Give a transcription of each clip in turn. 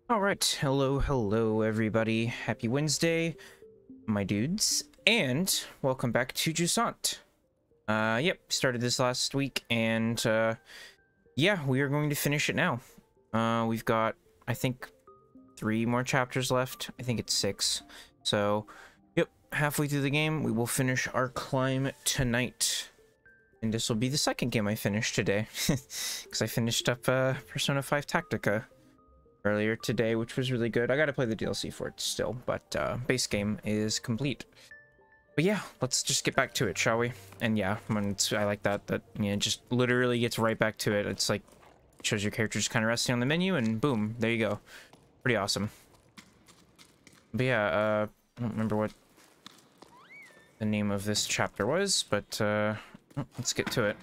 All right, hello everybody. Happy Wednesday, my dudes, and welcome back to Jusant. Yep, started this last week, and yeah, we are going to finish it now. We've got, I think, 3 more chapters left. I think it's 6. So, yep, halfway through the game, we will finish our climb tonight. And this will be the second game I finished today, because I finished up Persona 5 Tactica earlier today, which was really good. I gotta play the DLC for it still, but base game is complete. But yeah, let's just get back to it, shall we? And yeah, I like that it just literally gets right back to it. It's like shows your character just kind of resting on the menu, and boom, there you go. Pretty awesome. But yeah, I don't remember what the name of this chapter was, but let's get to it.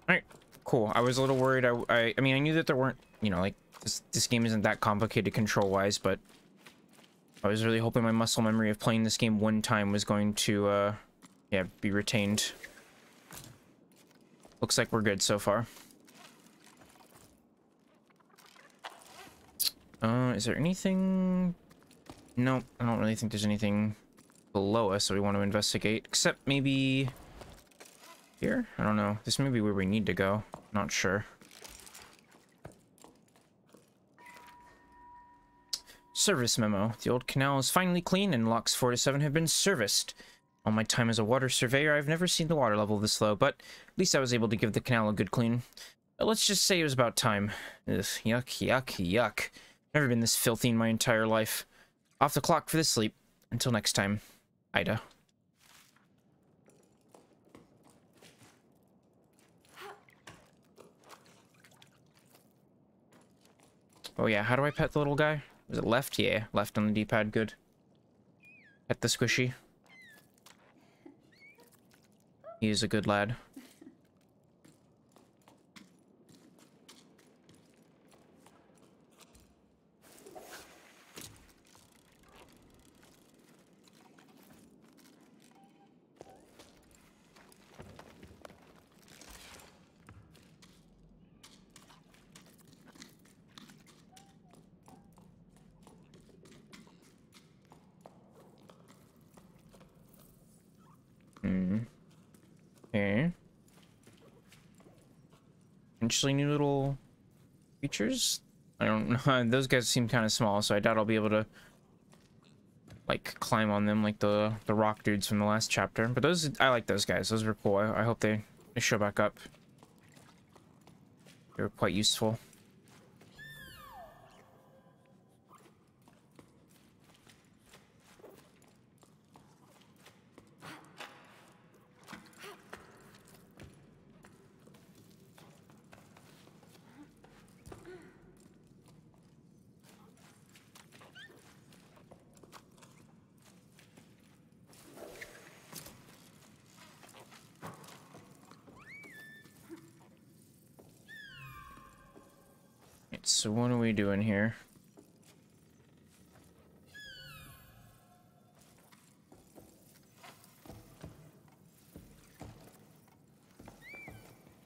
Alright, cool. I was a little worried. I mean, I knew that there weren't, you know, like, this game isn't that complicated control-wise, but I was really hoping my muscle memory of playing this game one time was going to, yeah, be retained. Looks like we're good so far. Is there anything? No, I don't really think there's anything below us that we want to investigate, except maybe here? I don't know. This may be where we need to go. Not sure. Service memo. The old canal is finally clean and locks 4 to 7 have been serviced. All my time as a water surveyor, I've never seen the water level this low, but at least I was able to give the canal a good clean. Let's just say it was about time. Ugh, yuck, yuck, yuck. Never been this filthy in my entire life. Off the clock for this sleep. Until next time. Ida. Oh yeah, how do I pet the little guy? Was it left? Yeah, left on the D-pad, good. Pet the squishy. He is a good lad. Okay. Potentially new little creatures? I don't know. Those guys seem kind of small, so I doubt I'll be able to like climb on them like the rock dudes from the last chapter. But those, I like those guys. Those were cool. I hope they show back up. They were quite useful. So what are we doing here?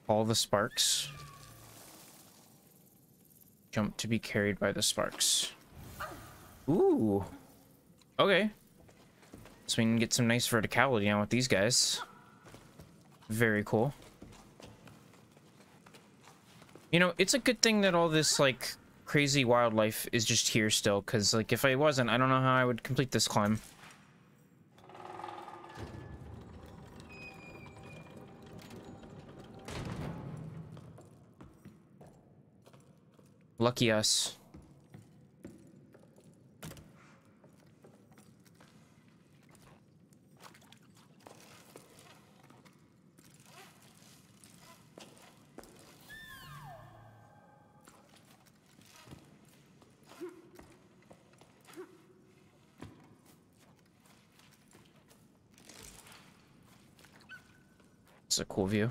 All the sparks. Jump to be carried by the sparks. Ooh. Okay. So we can get some nice verticality now with these guys. Very cool. You know, it's a good thing that all this, like, crazy wildlife is just here still, because, like, if I wasn't, I don't know how I would complete this climb. Lucky us. It's a cool view.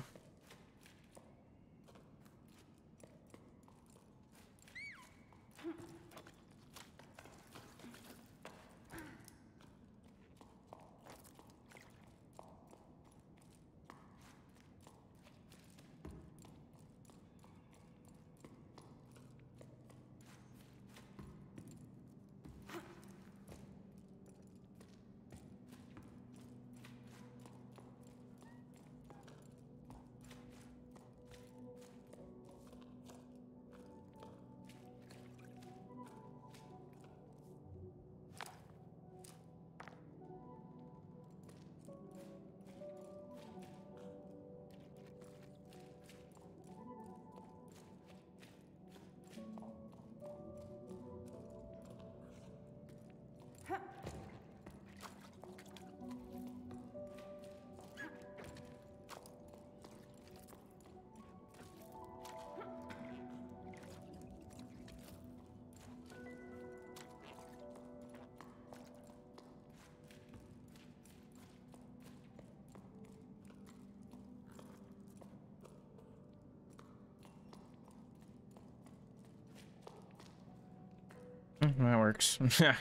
That works. I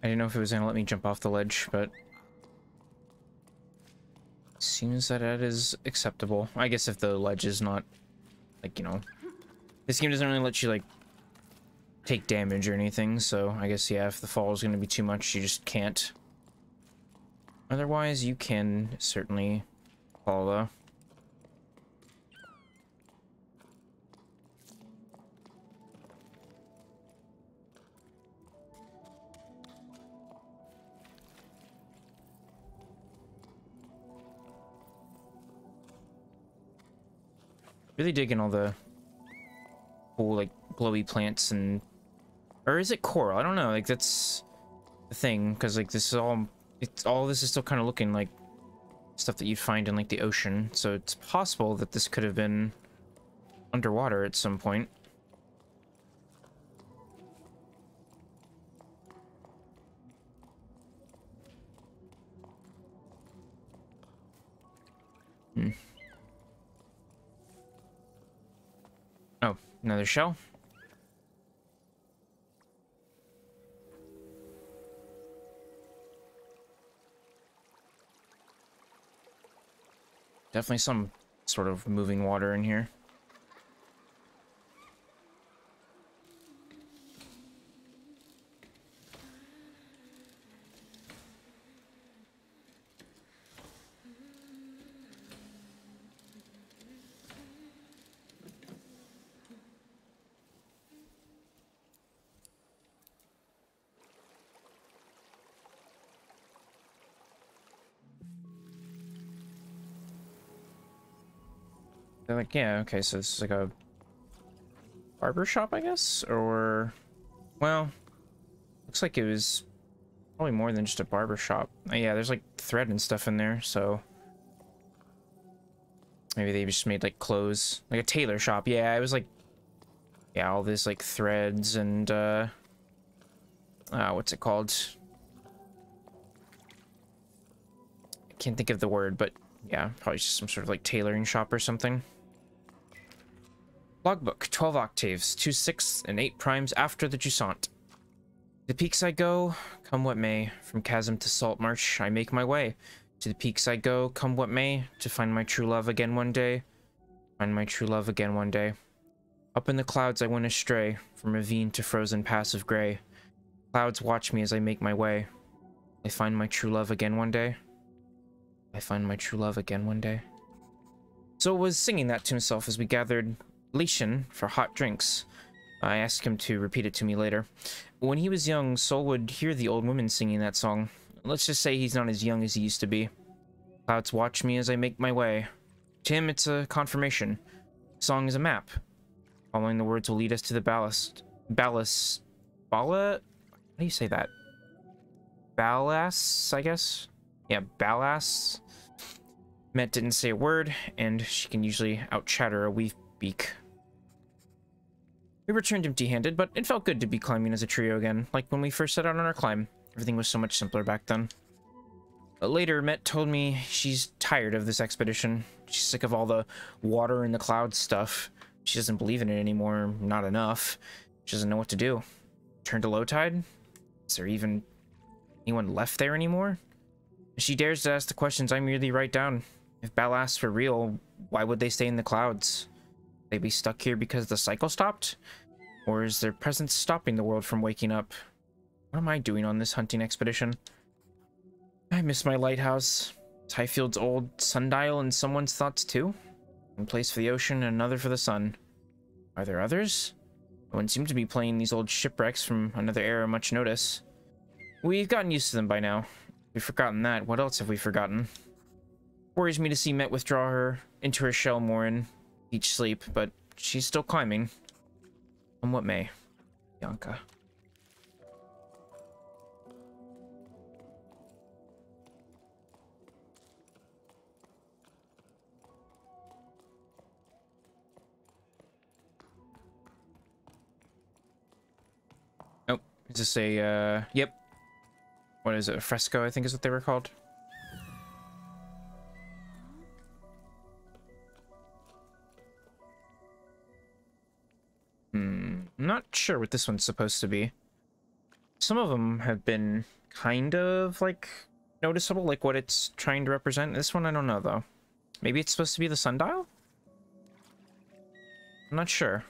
didn't know if it was gonna let me jump off the ledge, but seems that it is acceptable. I guess if the ledge is not, like, you know, this game doesn't really let you, like, take damage or anything, so I guess, yeah, if the fall is gonna be too much, you just can't. Otherwise, you can certainly fall, though. Really digging all the cool, like, glowy plants and... Or is it coral? I don't know. Like, that's the thing, because, like, this is all... all this is still kind of looking like stuff that you'd find in, like, the ocean. So it's possible that this could have been underwater at some point. Oh, another shell. Definitely some sort of moving water in here. They're like, yeah, okay, so this is like a barber shop, I guess? Or, well, looks like it was probably more than just a barber shop. Yeah, there's like thread and stuff in there, so maybe they just made like clothes, like a tailor shop. Yeah, it was like, yeah, all this like threads and, what's it called? I can't think of the word, but yeah, probably just some sort of like tailoring shop or something. Logbook, 12 octaves, 2 sixths, and 8 primes after the Jusant. The peaks I go, come what may. From chasm to salt marsh, I make my way. To the peaks I go, come what may. To find my true love again one day. Find my true love again one day. Up in the clouds I went astray, from ravine to frozen pass of gray. Clouds watch me as I make my way. I find my true love again one day. I find my true love again one day. So was singing that to himself as we gathered Leishan for hot drinks. I asked him to repeat it to me later. When he was young, Sol would hear the old women singing that song. Let's just say he's not as young as he used to be. Clouds watch me as I make my way. To him, it's a confirmation. The song is a map. Following the words will lead us to the ballast. How do you say that? Ballast, I guess? Yeah, ballast. Met didn't say a word, and she can usually out-chatter a wee beak. We returned empty-handed, but it felt good to be climbing as a trio again, like when we first set out on our climb. Everything was so much simpler back then. Later, Met told me she's tired of this expedition. She's sick of all the water and the clouds stuff. She doesn't believe in it anymore, not enough. She doesn't know what to do. Turn to low tide? Is there even anyone left there anymore? If she dares to ask the questions I merely write down. If ballasts were real, why would they stay in the clouds? They be stuck here because the cycle stopped? Or is their presence stopping the world from waking up? What am I doing on this hunting expedition? I miss my lighthouse. Tyfield's old sundial in someone's thoughts too? One place for the ocean and another for the sun. Are there others? No one seemed to be playing these old shipwrecks from another era much notice. We've gotten used to them by now. We've forgotten that. What else have we forgotten? Worries me to see Met withdraw her into her shell more in each sleep, but she's still climbing. Come what may. Bianca. Is this a, yep. What is it? A fresco, I think is what they were called. I'm not sure what this one's supposed to be. Some of them have been kind of, like, noticeable, like what it's trying to represent. This one, I don't know, though. Maybe it's supposed to be the sundial? I'm not sure.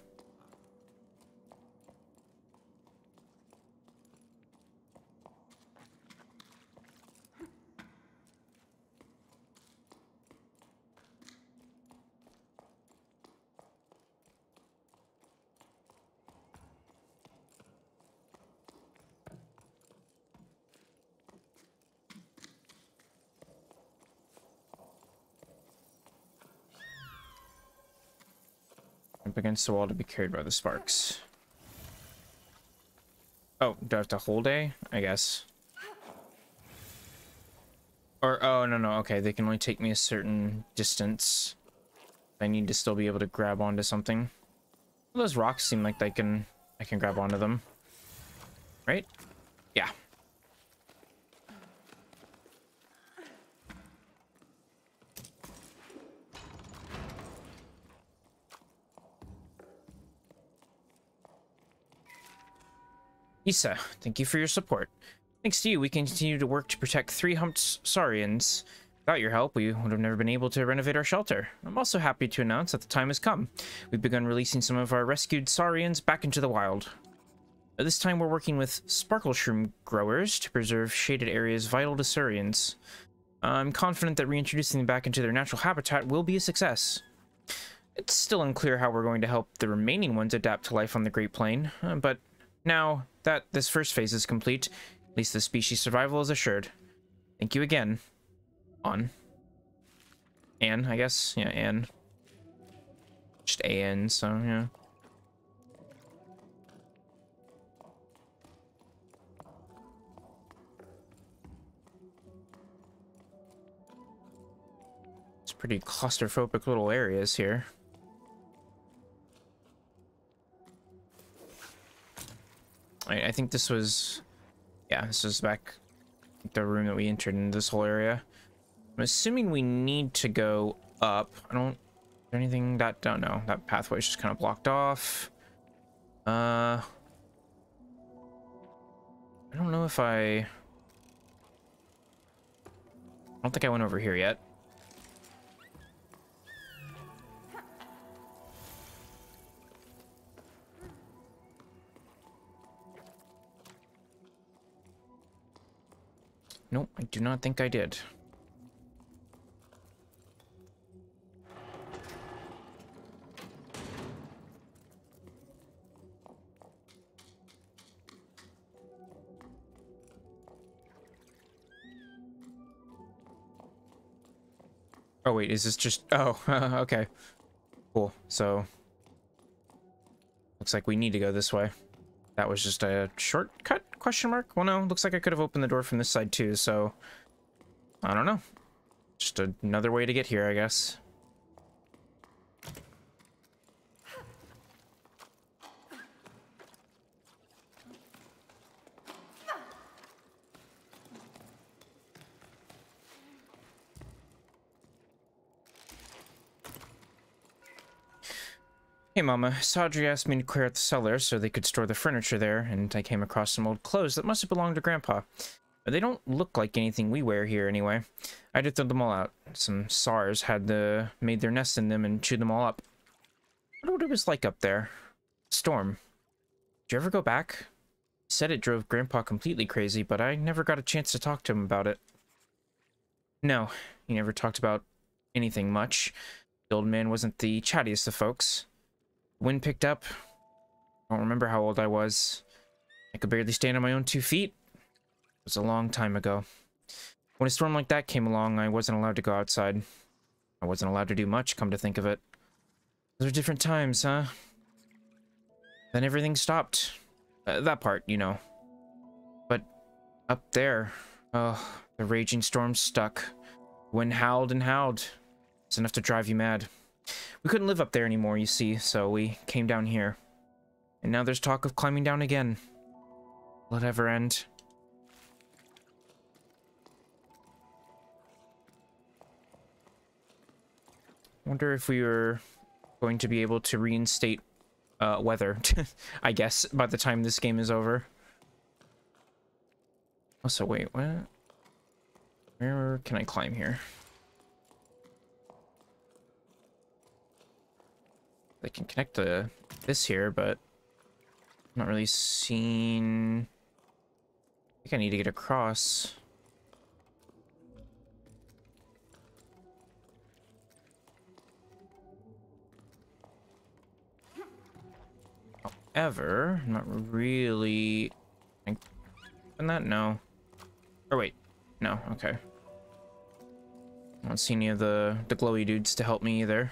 Up against the wall to be carried by the sparks. Oh, do I have to hold A? I guess. Or, oh, no, okay, they can only take me a certain distance. I need to still be able to grab onto something. Well, those rocks seem like I can grab onto them. Right? Yeah. Issa, thank you for your support. Thanks to you, we can continue to work to protect 3 humped saurians. Without your help, we would have never been able to renovate our shelter. I'm also happy to announce that the time has come. We've begun releasing some of our rescued saurians back into the wild. This time we're working with sparkle shroom growers to preserve shaded areas vital to saurians. I'm confident that reintroducing them back into their natural habitat will be a success. It's still unclear how we're going to help the remaining ones adapt to life on the Great Plain, but now that this first phase is complete, at least the species' survival is assured. Thank you again. Anne, I guess? Yeah, Anne. Just A-N, so, yeah. It's pretty claustrophobic little areas here. I think this was... Yeah, this was back the room that we entered in this whole area. I'm assuming we need to go up. I don't... Is there anything that... Don't know. That pathway is just kind of blocked off. I don't know if I don't think I went over here yet. Nope, I do not think I did. Oh wait, is this just... Oh, okay. Cool, so... Looks like we need to go this way. That was just a shortcut, question mark? Well, no, looks like I could have opened the door from this side too, so... I don't know. Just another way to get here, I guess. Hey Mama, Sadri asked me to clear out the cellar so they could store the furniture there, and I came across some old clothes that must have belonged to Grandpa. But they don't look like anything we wear here anyway. I had to throw them all out. Some SARs had made their nests in them and chewed them all up. I wonder what it was like up there. Storm. Did you ever go back? He said it drove Grandpa completely crazy, but I never got a chance to talk to him about it. No, he never talked about anything much. The old man wasn't the chattiest of folks. Wind picked up. I don't remember how old I was. I could barely stand on my own 2 feet. It was a long time ago. When a storm like that came along, I wasn't allowed to go outside. I wasn't allowed to do much, come to think of it. Those were different times, huh? Then everything stopped. That part, you know. But up there, oh, the raging storm stuck. Wind howled and howled. It's enough to drive you mad. We couldn't live up there anymore, you see, so we came down here. And now there's talk of climbing down again. Will it ever end? Wonder if we were going to be able to reinstate weather, I guess, by the time this game is over. Also, wait, what? Where can I climb here? I can connect to this here, but I'm not really seeing... I think I need to get across. However, I'm not really... Can that? No. Or wait. No, okay. I don't see any of the glowy dudes to help me either.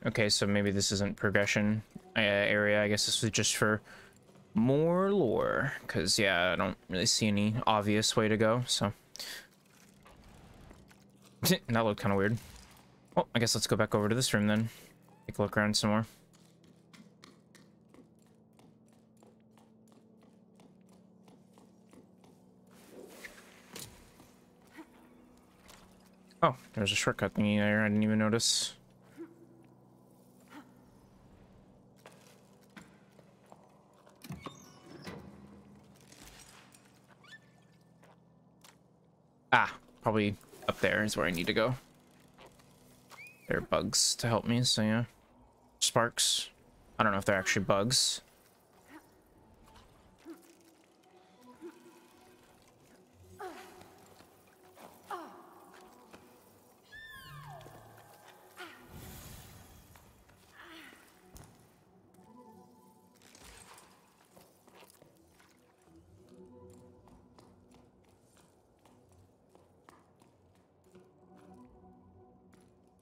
Okay, so maybe this isn't progression area. I guess this was just for more lore. Because, yeah, I don't really see any obvious way to go, so. That looked kind of weird. Well, I guess let's go back over to this room then. Take a look around some more. Oh, there's a shortcut thingy there. I didn't even notice. Ah, probably up there is where I need to go. There are bugs to help me, so yeah. Sparks. I don't know if they're actually bugs.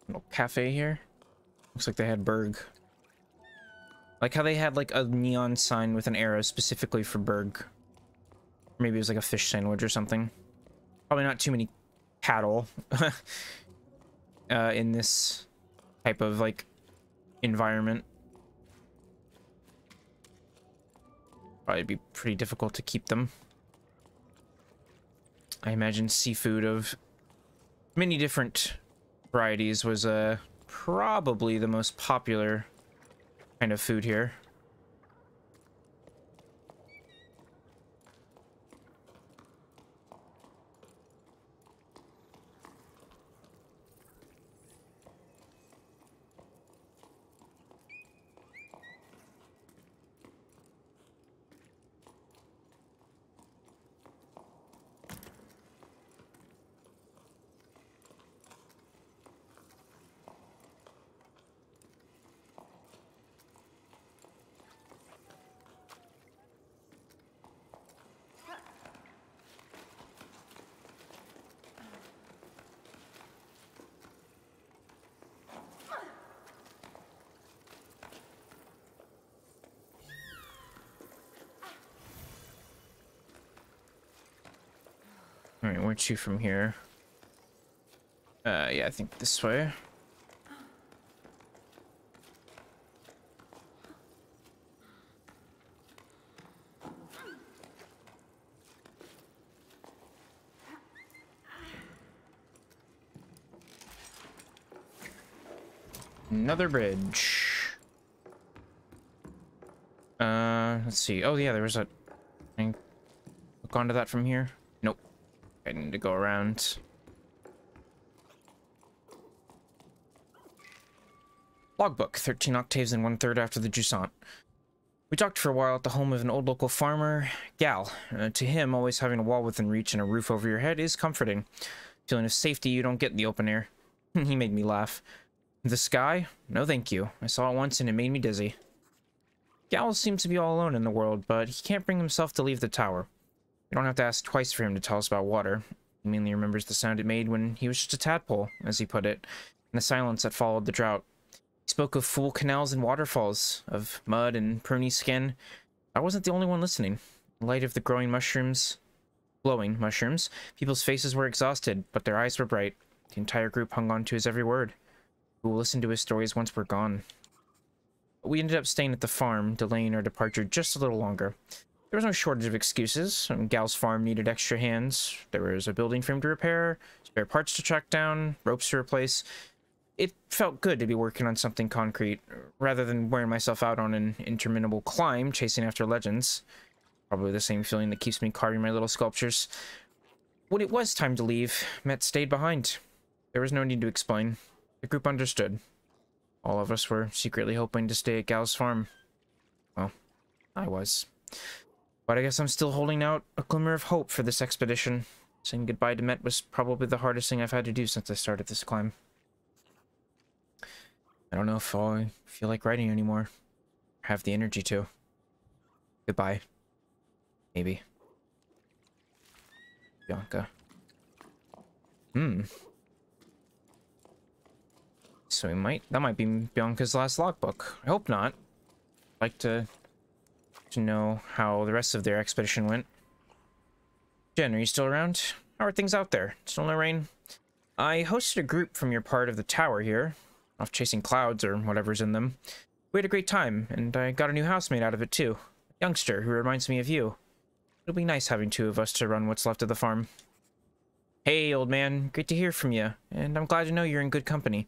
Little cafe here. Looks like they had Berg. Like how they had like a neon sign with an arrow specifically for Berg. Maybe it was like a fish sandwich or something. Probably not too many cattle in this type of like environment. Probably be pretty difficult to keep them. I imagine seafood of many different varieties was probably the most popular kind of food here. All right, where to from here? Yeah, I think this way. Another bridge. Let's see. Oh yeah, there was a thing. Look onto that from here. Nope. I need to go around. Logbook, 13 octaves and 1/3 after the Jusant. We talked for a while at the home of an old local farmer, Gal. To him, always having a wall within reach and a roof over your head is comforting. Feeling of safety you don't get in the open air. He made me laugh. The sky? No thank you. I saw it once and it made me dizzy. Gal seems to be all alone in the world, but he can't bring himself to leave the tower. We don't have to ask twice for him to tell us about water. He mainly remembers the sound it made when he was just a tadpole, as he put it, and the silence that followed the drought. He spoke of full canals and waterfalls, of mud and pruny skin. I wasn't the only one listening. In the light of the glowing mushrooms, people's faces were exhausted, but their eyes were bright. The entire group hung on to his every word. We will listen to his stories once we're gone. We ended up staying at the farm, delaying our departure just a little longer. There was no shortage of excuses. Gal's farm needed extra hands. There was a building frame to repair, spare parts to track down, ropes to replace. It felt good to be working on something concrete, rather than wearing myself out on an interminable climb chasing after legends. Probably the same feeling that keeps me carving my little sculptures. When it was time to leave, Met stayed behind. There was no need to explain. The group understood. All of us were secretly hoping to stay at Gal's farm. Well, I was. But I guess I'm still holding out a glimmer of hope for this expedition. Saying goodbye to Met was probably the hardest thing I've had to do since I started this climb. I don't know if I feel like writing anymore. Or have the energy to. Goodbye. Maybe. Bianca. So that might be Bianca's last logbook. I hope not. I'd like to know how the rest of their expedition went. Jen, are you still around? How are things out there? Still no rain? I hosted a group from your part of the tower here, off chasing clouds or whatever's in them. We had a great time, and I got a new housemate out of it too. A youngster who reminds me of you. It'll be nice having two of us to run what's left of the farm. Hey, old man. Great to hear from you, and I'm glad to know you're in good company.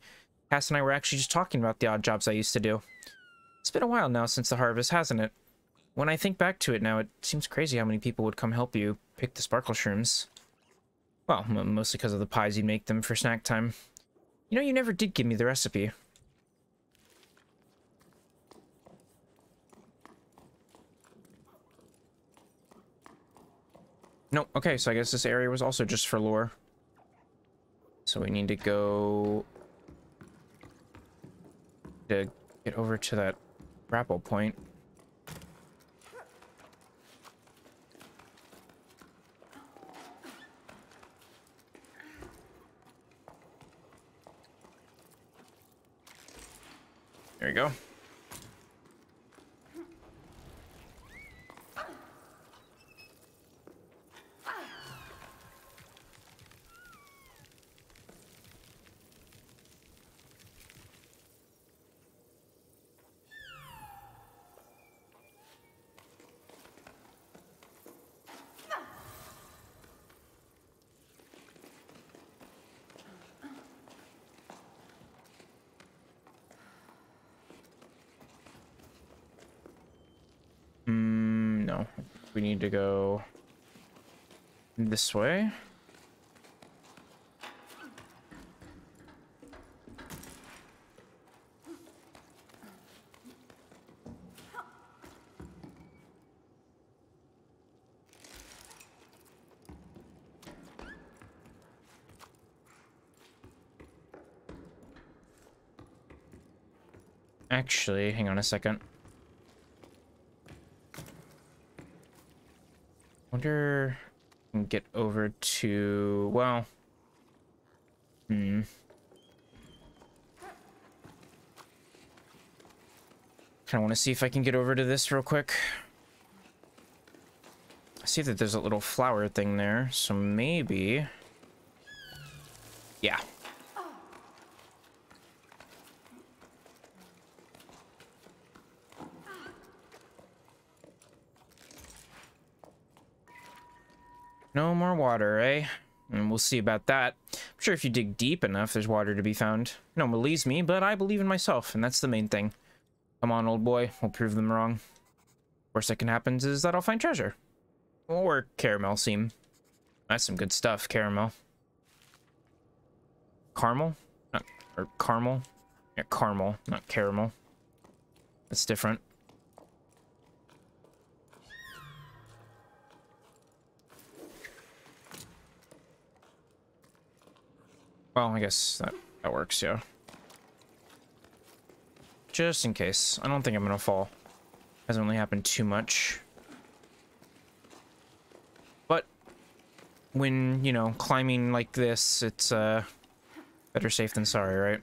Cass and I were actually just talking about the odd jobs I used to do. It's been a while now since the harvest, hasn't it? When I think back to it now, it seems crazy how many people would come help you pick the sparkle shrooms. Well, mostly because of the pies you'd make them for snack time. You know, you never did give me the recipe. Nope, okay, so I guess this area was also just for lore. So we need to go to get over to that grapple point. There you go. No. We need to go this way. Actually, hang on a second. Wonder if I can get over to, well, kind of want to see if I can get over to this real quick. I see that there's a little flower thing there, so maybe, yeah. No more water, eh? And we'll see about that. I'm sure if you dig deep enough, there's water to be found. No one believes me, but I believe in myself, and that's the main thing. Come on, old boy. We'll prove them wrong. Worst that can happen is that I'll find treasure. Or caramel seam. That's some good stuff, caramel. Caramel? Or caramel? Yeah, caramel, not caramel. That's different. Well, I guess that works, yeah. Just in case. I don't think I'm gonna fall. Hasn't really happened too much. But when, you know, climbing like this, it's better safe than sorry, right?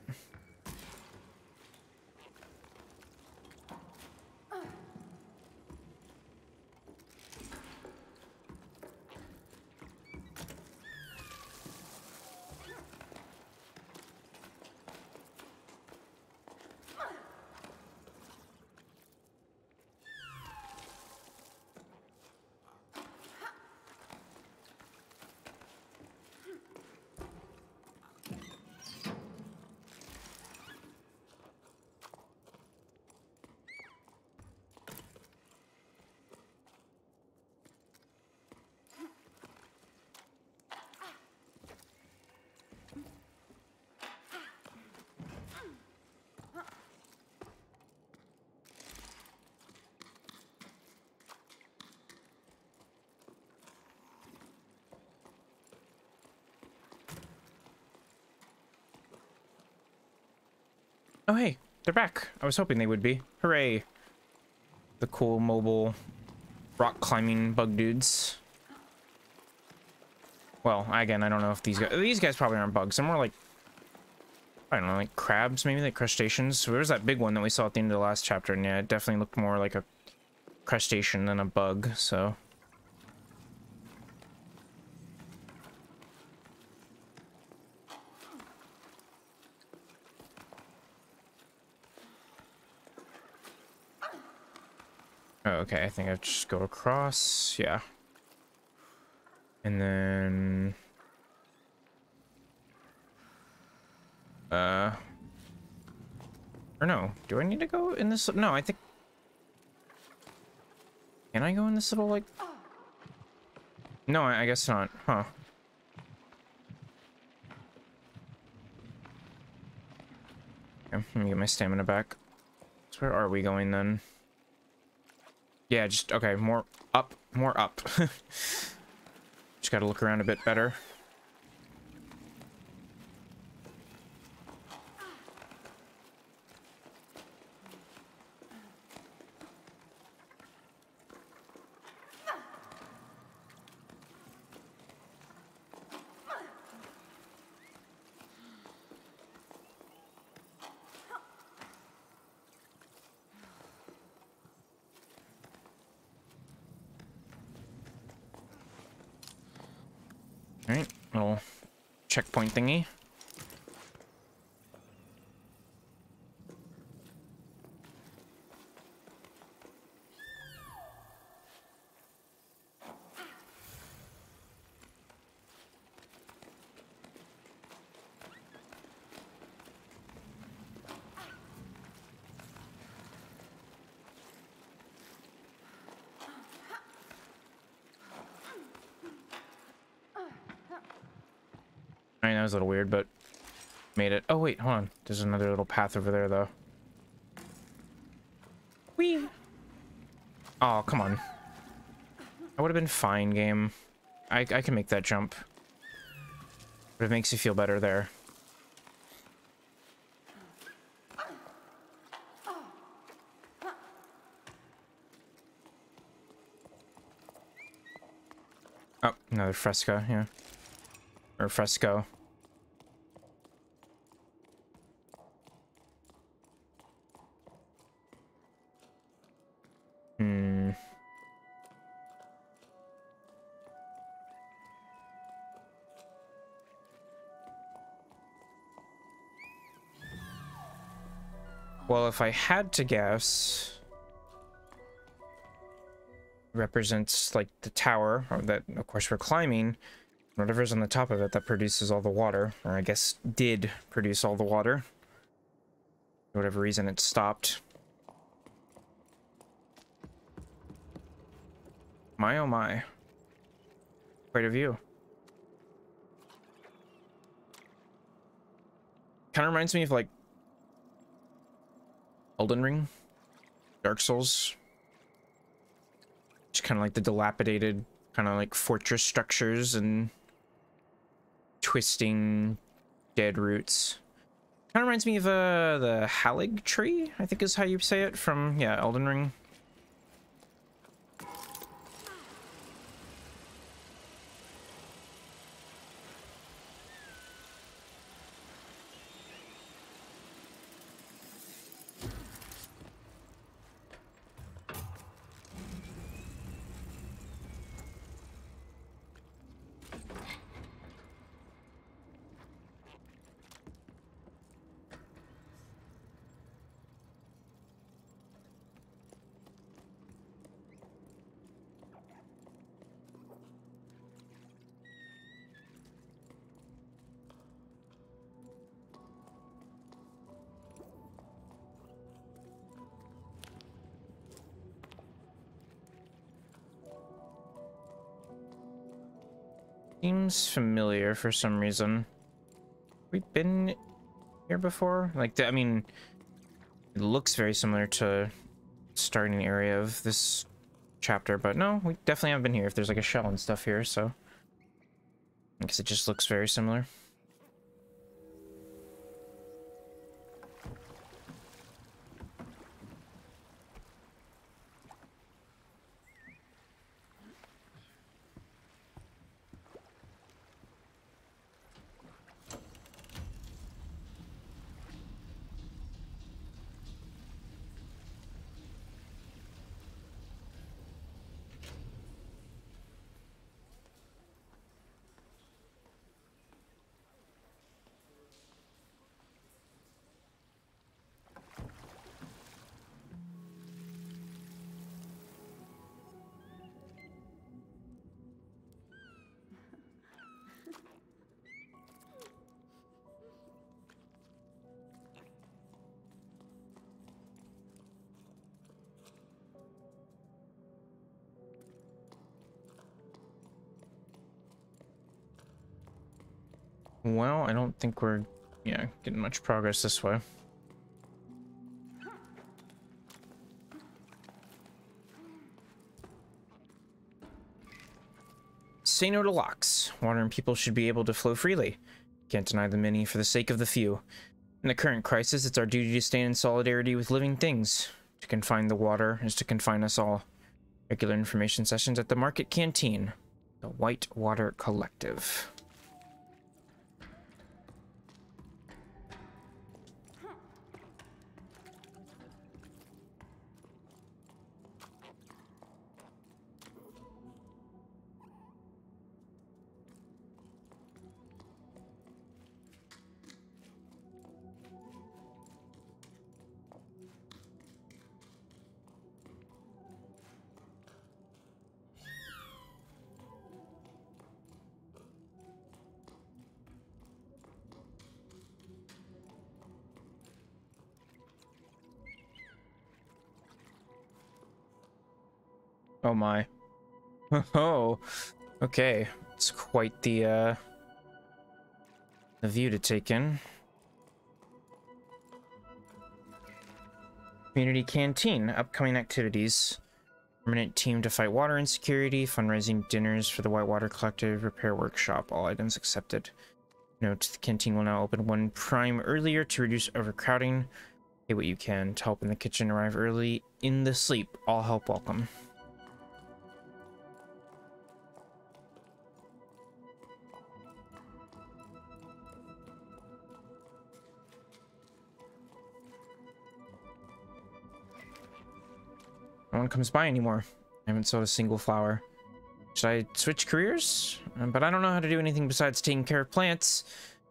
Oh, hey, they're back. I was hoping they would be. Hooray. The cool mobile rock climbing bug dudes. Well, again, I don't know if these guys probably aren't bugs. They're more like, I don't know, like crabs, maybe, like crustaceans. So there's that big one that we saw at the end of the last chapter, and yeah, it definitely looked more like a crustacean than a bug, so. Oh, okay, I think I just go across, yeah. And then... Or no, do I need to go in this? No, I think... Can I go in this little, like... No, I guess not, huh. Okay, let me get my stamina back. So where are we going then? Yeah, just, okay, more up, more up. Just gotta look around a bit better. Alright, little checkpoint thingy. I mean, that was a little weird, but made it. Oh, wait, hold on. There's another little path over there, though. Whee! Oh, come on. That would have been fine, game. I can make that jump. But it makes you feel better there. Oh, another fresco, yeah. Or fresco. Hmm. Well, if I had to guess, represents like the tower, or that of course we're climbing, whatever's on the top of it that produces all the water, or I guess did produce all the water. For whatever reason it stopped. My oh my. Quite a view. Kind of reminds me of like Elden Ring, Dark Souls. Just kind of like the dilapidated, kind of like fortress structures and twisting dead roots. Kind of reminds me of the Halig tree, I think is how you say it, from, yeah, Elden Ring. Seems familiar for some reason. We've been here before? Like, I mean, it looks very similar to the starting area of this chapter, but no, we definitely haven't been here if there's like a shell and stuff here, so I guess it just looks very similar. Well, I don't think we're, yeah, getting much progress this way. Say no to locks. Water and people should be able to flow freely. Can't deny the many for the sake of the few. In the current crisis, it's our duty to stand in solidarity with living things. To confine the water is to confine us all. Regular information sessions at the Market Canteen. The White Water Collective. Oh my. Oh, okay. It's quite the view to take in. Community Canteen. Upcoming activities. Permanent team to fight water insecurity. Fundraising dinners for the Whitewater Collective. Repair workshop. All items accepted. Note, the canteen will now open 1 prime earlier to reduce overcrowding. Pay what you can to help in the kitchen. Arrive early in the sleep. All help welcome. No one comes by anymore. I haven't sold a single flower. Should I switch careers? But I don't know how to do anything besides taking care of plants.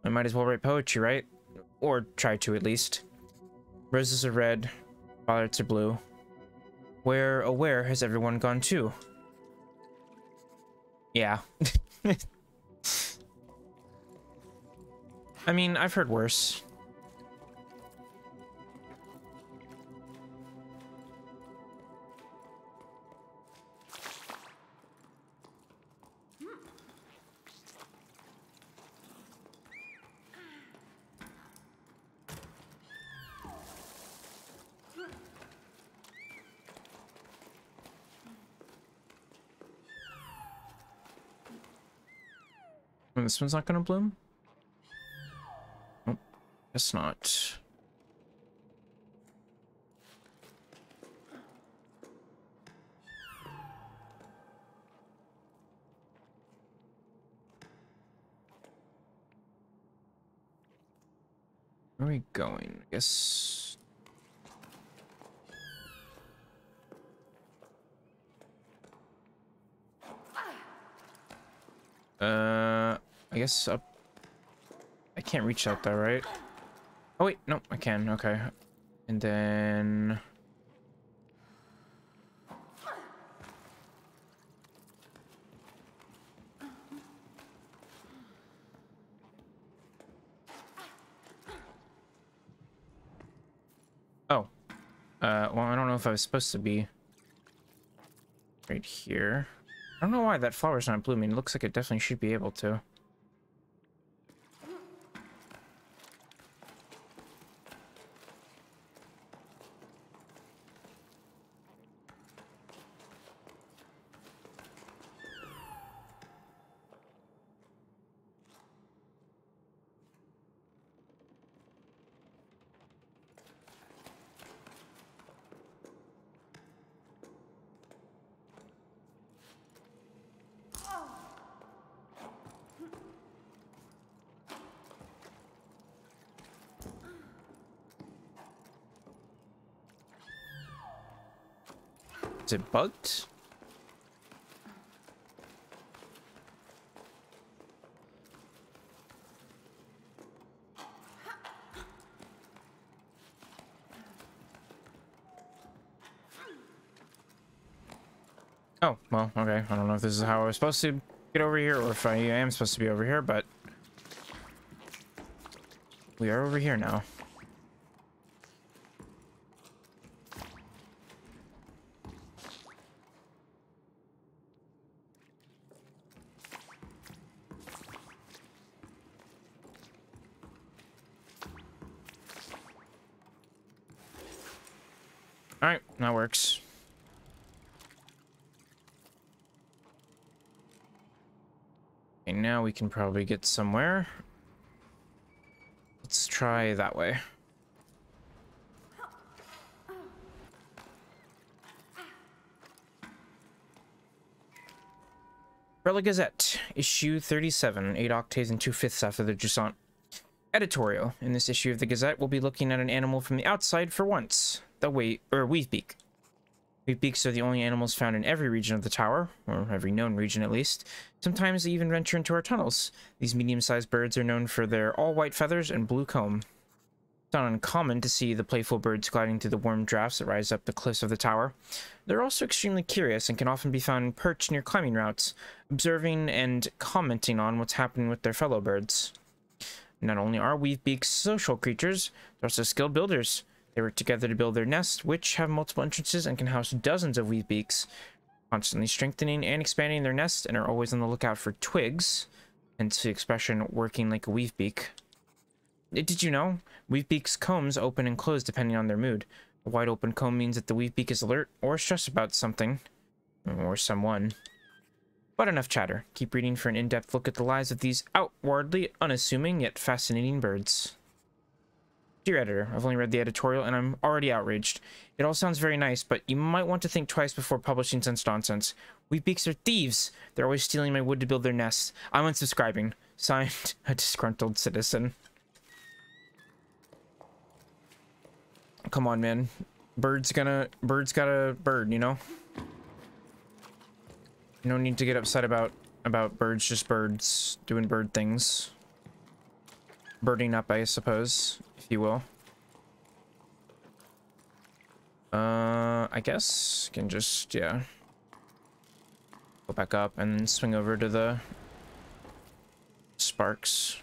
I might as well write poetry, right? Or try to, at least. Roses are red. Violets are blue. Where, oh where, has everyone gone to? Yeah. I mean, I've heard worse. This one's not gonna bloom? Nope, guess not. Where are we going? I guess... I guess up... I can't reach out there, right? Oh wait, no, I can, okay. And then... Oh. Well, I don't know if I was supposed to be right here. don't know why that flower's not blooming. It looks like it definitely should be able to. Is it bugged? Oh, well, okay. I don't know if this is how I was supposed to get over here or if I am supposed to be over here, but we are over here now. Alright, that works. Okay, now we can probably get somewhere. Let's try that way. Relic Gazette, issue 37, 8 octaves and 2/5 after the Jusant. Editorial. In this issue of the Gazette, we'll be looking at an animal from the outside for once. The weavebeak. Weavebeaks are the only animals found in every region of the tower, or every known region at least. Sometimes they even venture into our tunnels. These medium-sized birds are known for their all-white feathers and blue comb. It's not uncommon to see the playful birds gliding through the warm drafts that rise up the cliffs of the tower. They're also extremely curious and can often be found perched near climbing routes, observing and commenting on what's happening with their fellow birds. Not only are weavebeaks social creatures, they're also skilled builders. They work together to build their nests, which have multiple entrances and can house dozens of weavebeaks, constantly strengthening and expanding their nests, and are always on the lookout for twigs, hence the expression working like a weavebeak. Did you know? Weavebeaks' combs open and close depending on their mood. A wide open comb means that the weavebeak is alert or stressed about something, or someone. But enough chatter. Keep reading for an in-depth look at the lives of these outwardly unassuming yet fascinating birds. Dear editor, I've only read the editorial and I'm already outraged. It all sounds very nice, but you might want to think twice before publishing such nonsense. Weavebeaks are thieves. They're always stealing my wood to build their nests. I'm unsubscribing. Signed, a disgruntled citizen. Come on, man. Bird's got a bird, you know? No need to get upset about birds, just birds doing bird things. Birding up, I suppose, if you will. I guess can just, yeah, go back up and then swing over to the sparks.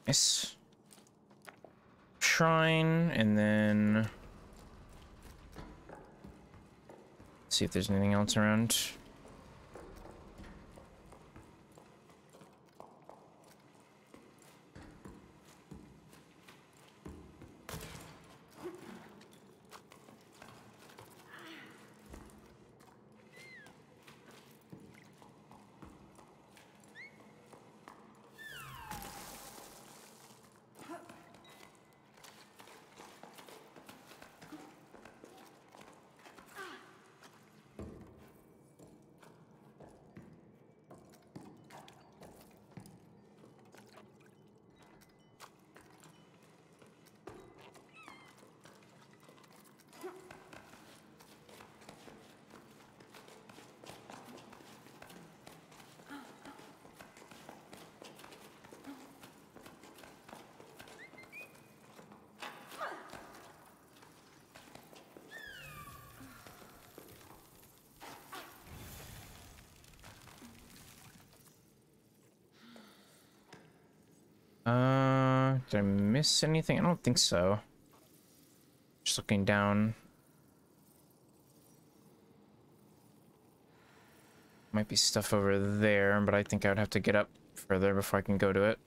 Nice. Shrine, and then see if there's anything else around. Did I miss anything? I don't think so. Just looking down. Might be stuff over there, but I think I would have to get up further before I can go to it.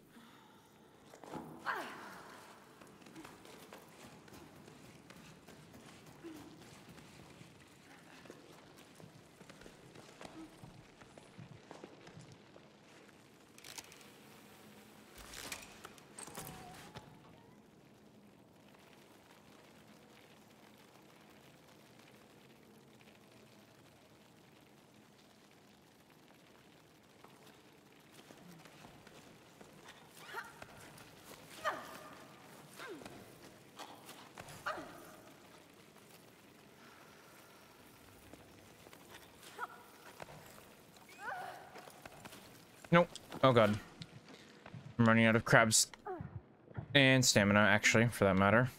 Nope. Oh god. I'm running out of crabs and stamina, actually, for that matter.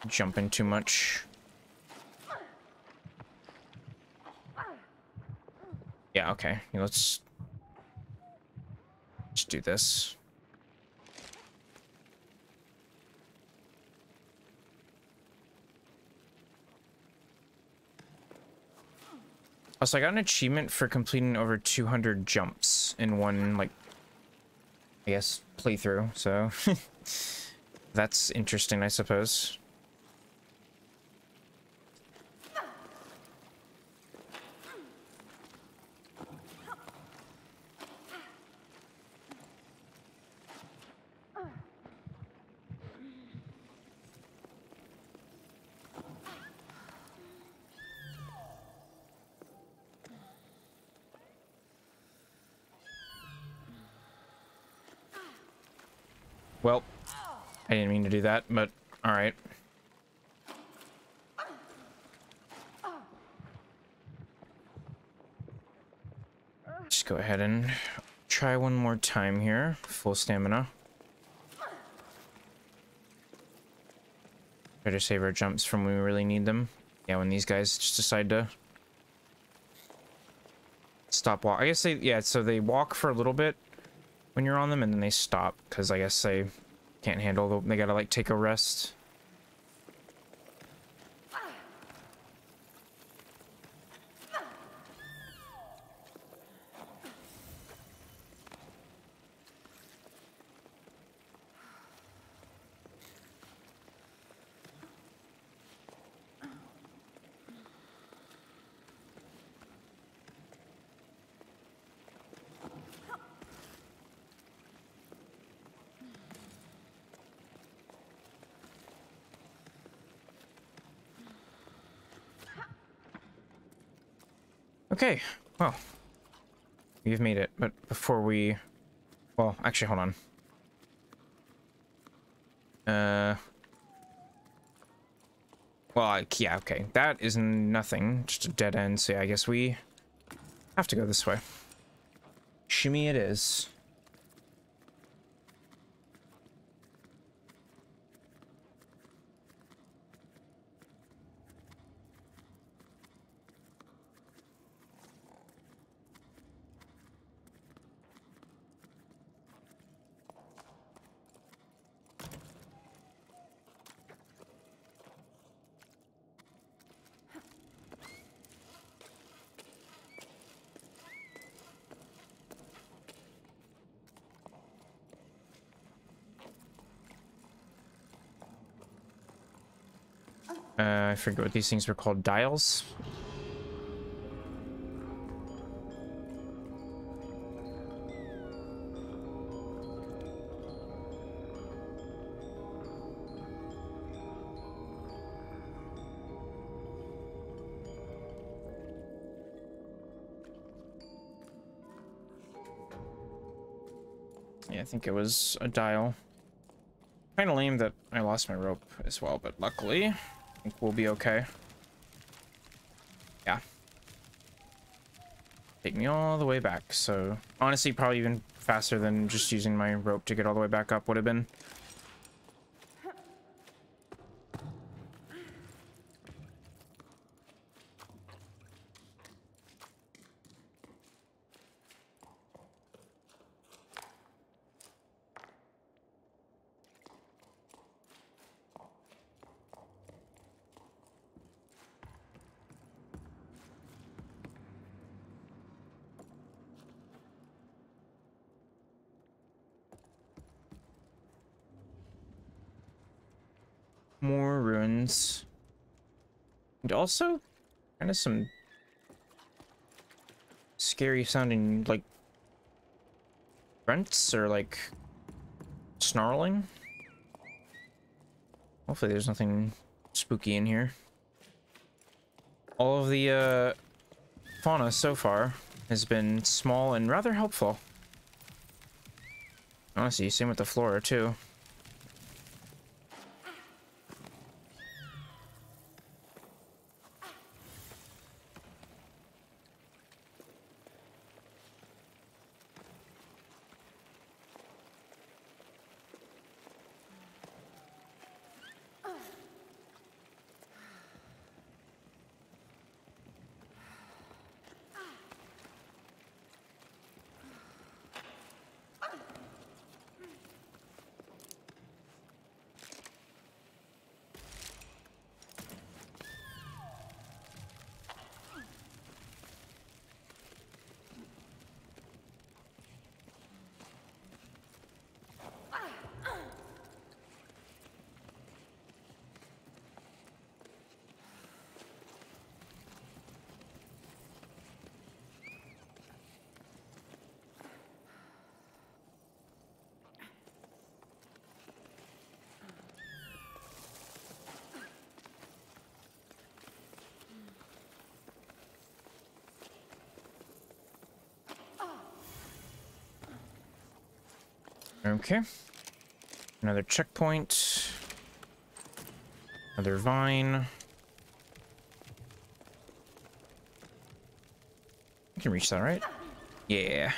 Jumping too much. Yeah, okay. Let's do this. Also, I got an achievement for completing over 200 jumps in one, like, I guess, playthrough, so that's interesting, I suppose. Well, I didn't mean to do that, but alright. Just go ahead and try one more time here. Full stamina. Try to save our jumps from when we really need them. Yeah, when these guys just decide to stop walk. I guess they, yeah, so they walk for a little bit when you're on them, and then they stop, because I guess they can't handle they gotta, like, take a rest. Okay, well, we've made it, but before we... Well, actually, hold on. Well, yeah, okay. That is nothing, just a dead end, so yeah, I guess we have to go this way. Shimmy it is. I forget what these things were called. Dials? Yeah, I think it was a dial. Kind of lame that I lost my rope as well, but luckily, I think we'll be okay. Yeah. Take me all the way back, so... Honestly, probably even faster than just using my rope to get all the way back up would have been. more ruins. And also, kind of some scary sounding, like, grunts or, like, snarling. Hopefully there's nothing spooky in here. All of the, fauna so far has been small and rather helpful. Honestly, same with the flora, too. Okay. Another checkpoint. Another vine. I can reach that, right? Yeah.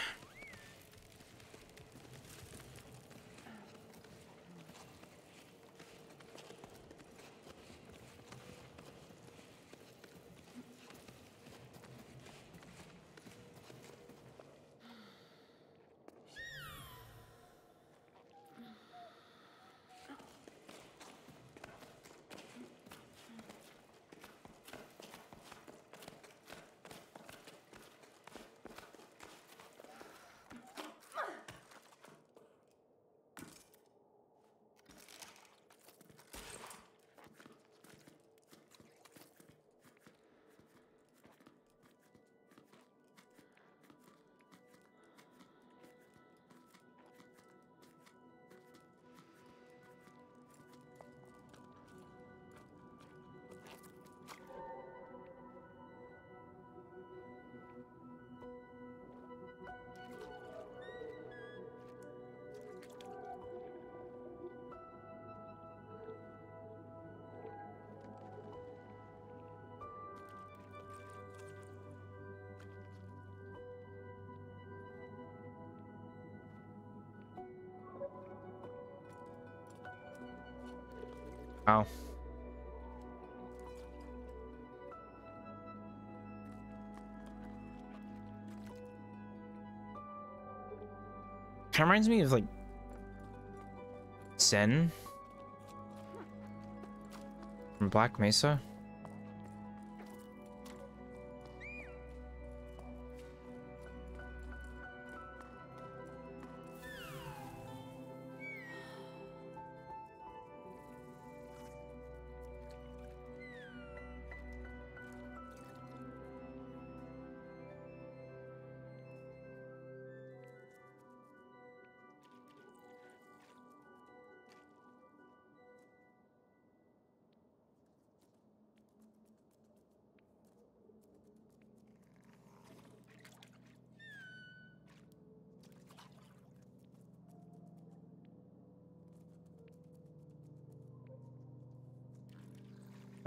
Wow. Kind of reminds me of, like, Zen from Black Mesa.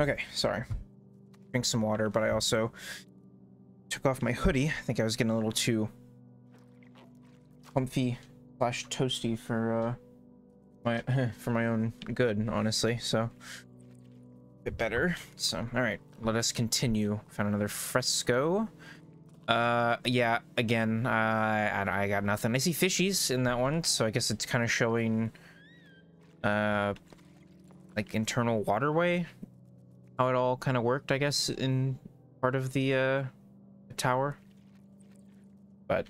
Okay, sorry. Drink some water, but I also took off my hoodie. I think I was getting a little too comfy slash toasty for my for my own good, honestly. So a bit better. So all right, let us continue. Found another fresco. Yeah, again, I got nothing. I see fishies in that one, so I guess it's kind of showing like internal waterway, how it all kind of worked, I guess, in part of the tower. But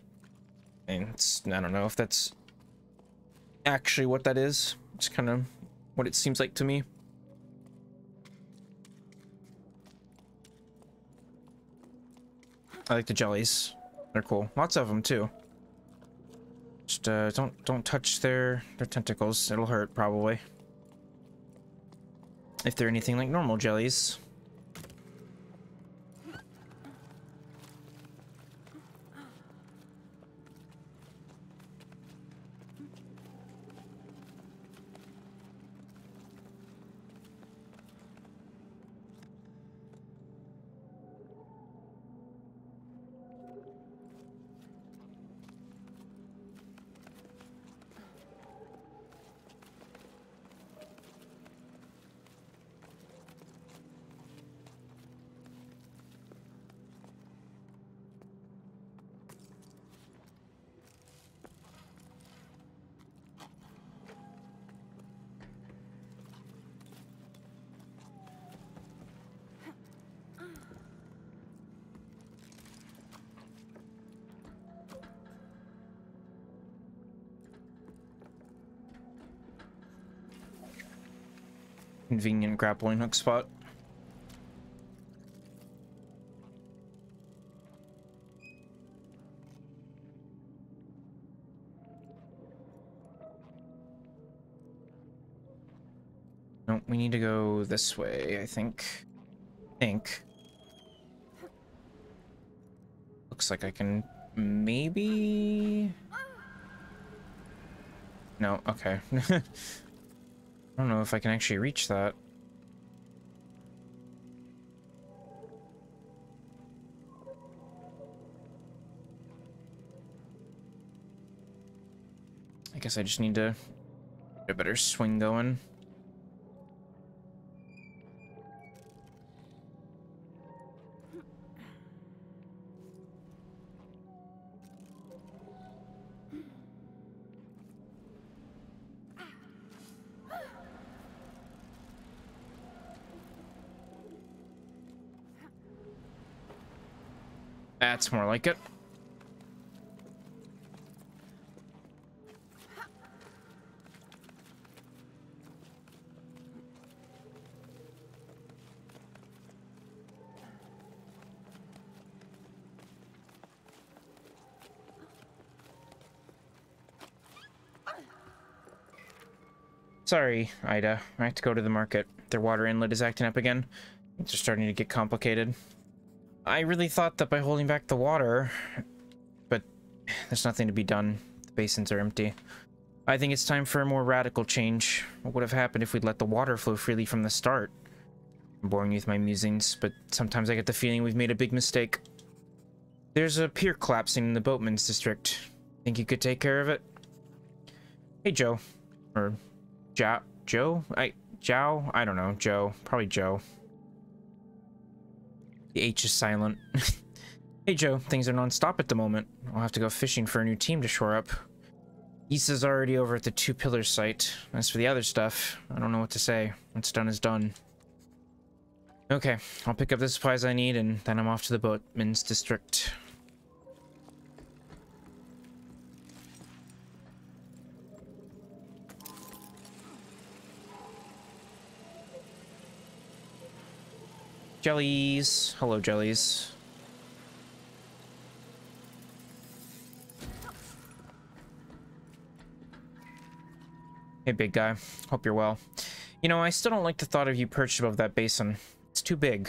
I mean, I don't know if that's actually what that is. It's kind of what it seems like to me. I like the jellies. They're cool. Lots of them too. Just don't touch their tentacles. It'll hurt probably. If they're anything like normal jellies. Convenient grappling hook spot. No, we need to go this way, I think. Looks like I can maybe... No, okay. I don't know if I can actually reach that. I guess I just need to get a better swing going. That's more like it. Sorry, Ida. I have to go to the market. Their water inlet is acting up again. Things are starting to get complicated. I really thought that by holding back the water, but there's nothing to be done. The basins are empty. I think it's time for a more radical change. What would have happened if we'd let the water flow freely from the start? I'm boring you with my musings, but sometimes I get the feeling we've made a big mistake. There's a pier collapsing in the boatman's district. Think you could take care of it? Hey, Joe. Or Joe? Joe? I don't know. Joe. Probably Joe. The H is silent. Hey, Joe. Things are non-stop at the moment. I'll have to go fishing for a new team to shore up. Issa's already over at the Two Pillars site. As for the other stuff, I don't know what to say. What's done is done. Okay, I'll pick up the supplies I need, and then I'm off to the boatman's district. Jellies. Hello, jellies. Hey, big guy. Hope you're well. You know, I still don't like the thought of you perched above that basin. It's too big.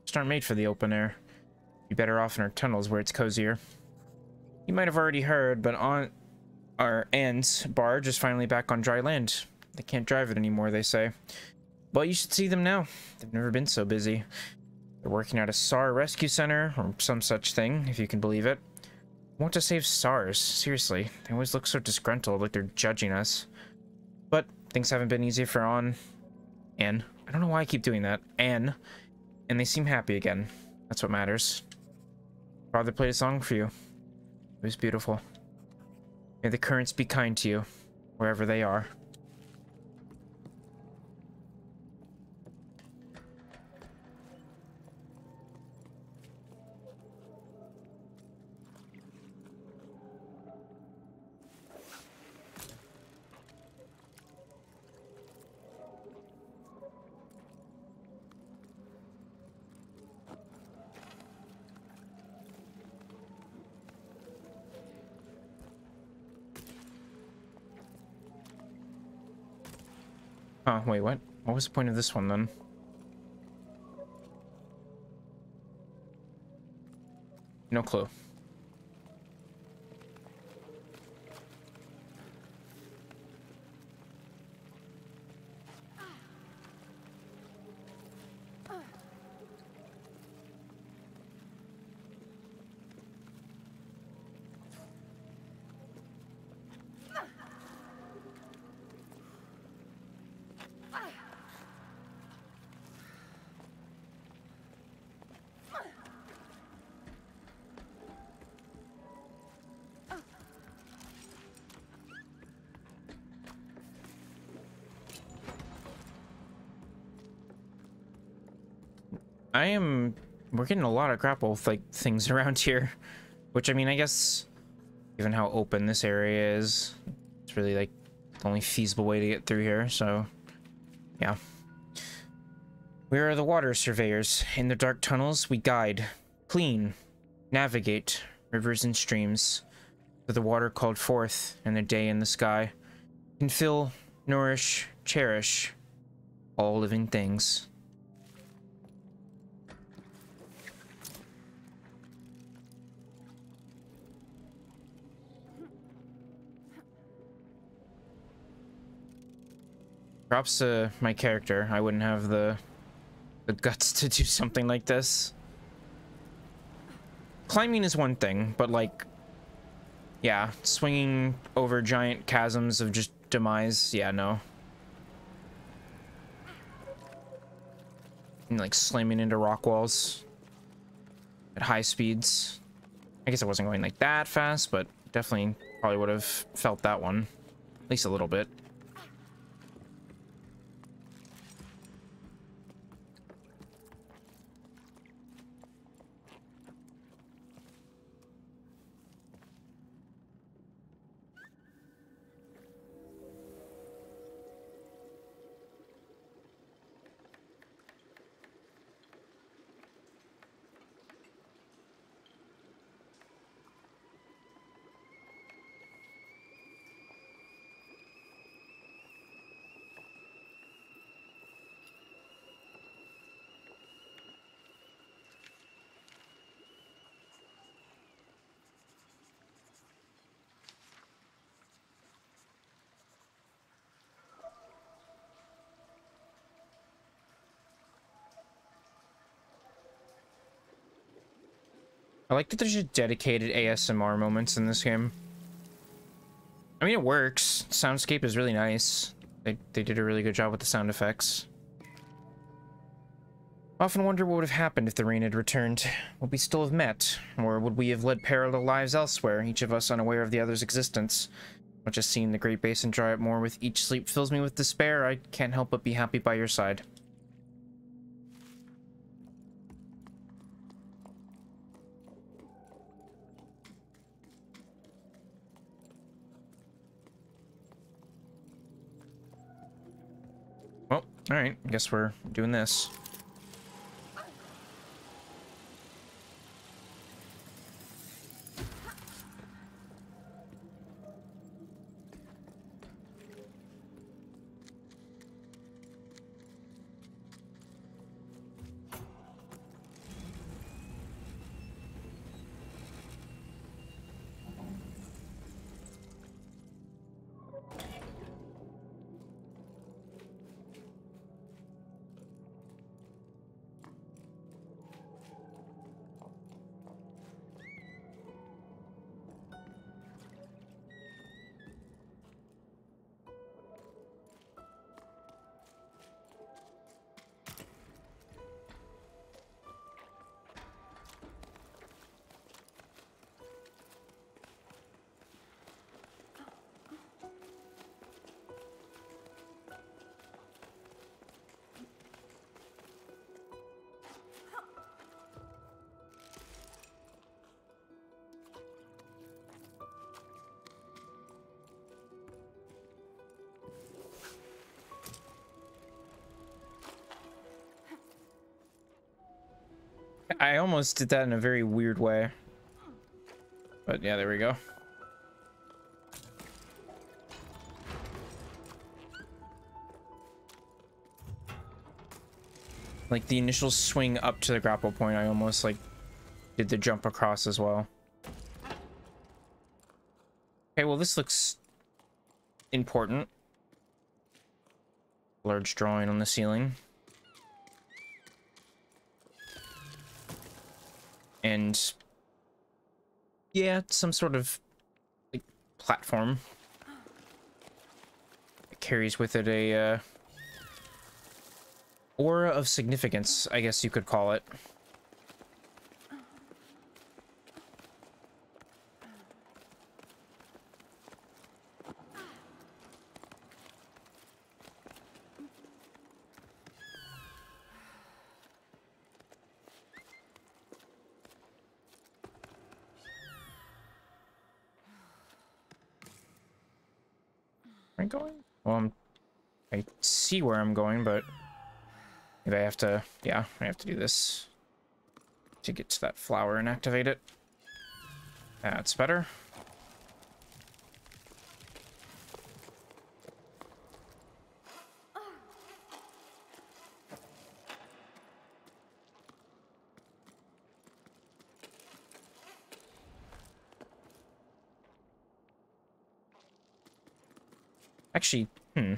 Just aren't made for the open air. You're better off in our tunnels where it's cozier. You might have already heard, but our Ann's barge is finally back on dry land. They can't drive it anymore, they say. Well, you should see them now. They've never been so busy. They're working at a SAR rescue center, or some such thing, if you can believe it. Want to save SARs, seriously. They always look so disgruntled, like they're judging us. But things haven't been easy for Anne. I don't know why I keep doing that. Anne. And they seem happy again. That's what matters. Father played a song for you. It was beautiful. May the currents be kind to you, wherever they are. Oh, wait, what? What was the point of this one then? No clue. We're getting a lot of grapple like things around here, which I mean, I guess given how open this area is, it's really like the only feasible way to get through here. So yeah, we are the water surveyors. In the dark tunnels, we guide, clean, navigate rivers and streams for the water called forth and the day in the sky can fill, nourish, cherish all living things. Props to my character. I wouldn't have the guts to do something like this. Climbing is one thing, but like, yeah, swinging over giant chasms of just demise, yeah, no. And like slamming into rock walls at high speeds. I guess I wasn't going like that fast, but definitely probably would have felt that one. At least a little bit. I like that there's just dedicated ASMR moments in this game. I mean, it works. Soundscape is really nice. They did a really good job with the sound effects. Often wonder what would have happened if the rain had returned. Would we still have met? Or would we have led parallel lives elsewhere, each of us unaware of the other's existence? Much as seeing the Great Basin dry up more with each sleep fills me with despair, I can't help but be happy by your side. Well, alright, I guess we're doing this. I almost did that in a very weird way. But yeah, there we go. Like the initial swing up to the grapple point, I almost like did the jump across as well. Okay, well this looks important. Large drawing on the ceiling. And yeah, some sort of like platform. It carries with it a aura of significance, I guess you could call it. Am I going? Well, I see where I'm going, but maybe I have to, yeah, I have to do this to get to that flower and activate it. That's better. Actually, I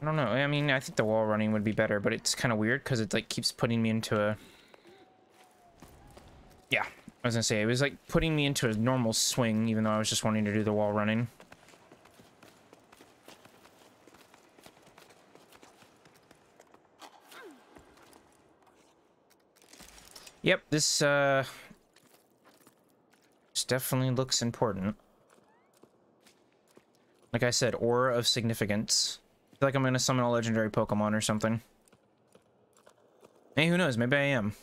don't know. I mean, I think the wall running would be better, but it's kind of weird because it like keeps putting me into a... Yeah, I was gonna say, it was like putting me into a normal swing, even though I was just wanting to do the wall running. Yep, this definitely looks important. Like I said, aura of significance. I feel like I'm gonna summon a legendary Pokemon or something. Hey, who knows? Maybe I am.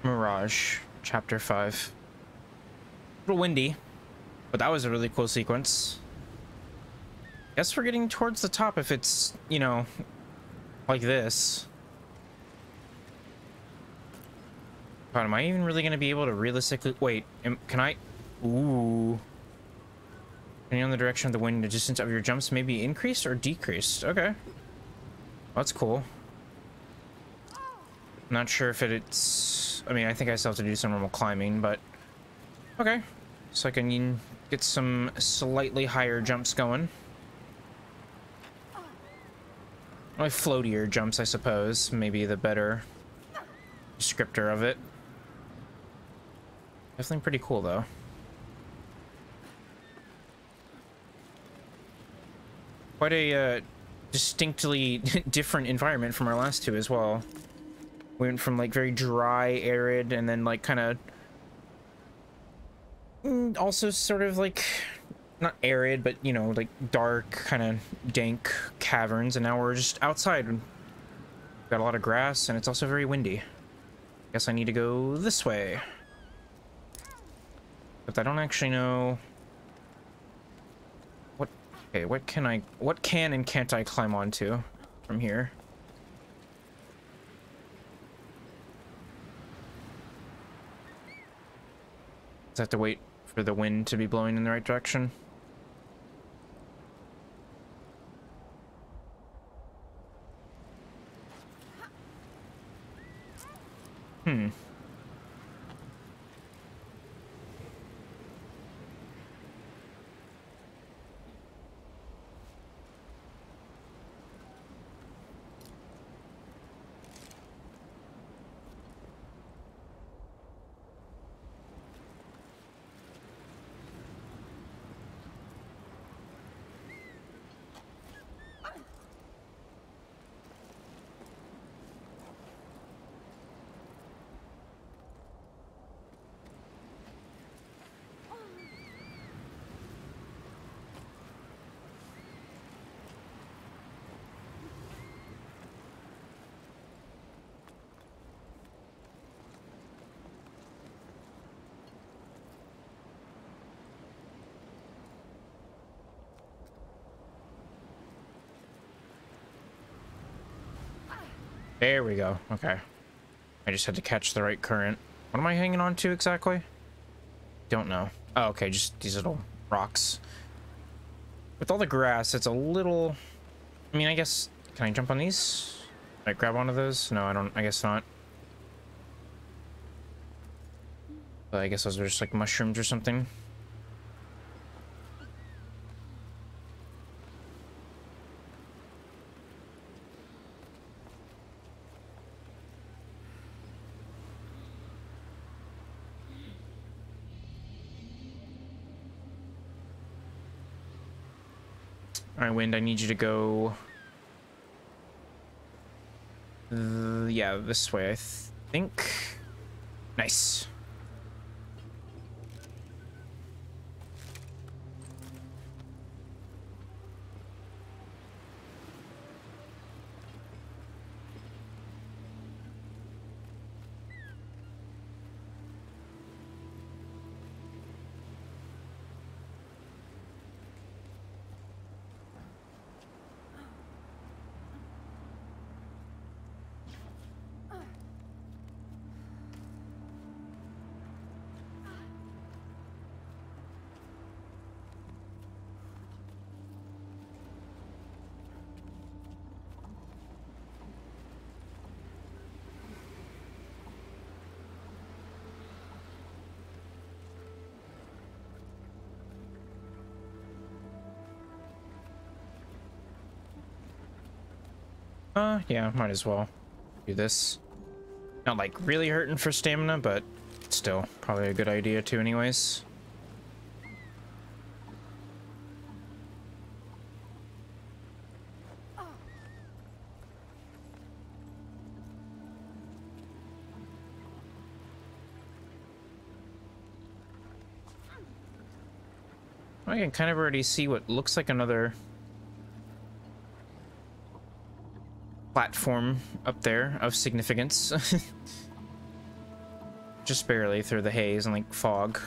Mirage, Chapter 5. A little windy, but that was a really cool sequence. Guess we're getting towards the top if it's, you know, like this. God, am I even really going to be able to realistically... Wait, can I... Ooh. Depending on the direction of the wind, the distance of your jumps may be increased or decreased. Okay. Well, that's cool. I'm not sure if it's... I mean, I think I still have to do some normal climbing, but... Okay. So I can get some slightly higher jumps going. Like floatier jumps, I suppose. Maybe the better descriptor of it. Definitely pretty cool, though. Quite a distinctly different environment from our last two as well. We went from like very dry, arid, and then like kind of also sort of like not arid, but you know, like dark, kind of dank caverns, and now we're just outside. Got a lot of grass, and it's also very windy. Guess I need to go this way. But I don't actually know what... Okay, what can and can't I climb onto from here? Does I have to wait for the wind to be blowing in the right direction? Hmm. There we go. Okay. I just had to catch the right current. What am I hanging on to exactly? Don't know. Oh, okay. Just these little rocks. With all the grass, it's a little... I mean, I guess... Can I jump on these? Can I grab one of those? No, I don't. I guess not. But I guess those are just like mushrooms or something. All right, wind, I need you to go... yeah, this way, I think. Nice. Yeah, might as well do this. Not like really hurting for stamina, but still probably a good idea too anyways. I can kind of already see what looks like another platform up there of significance. Just barely through the haze and like fog.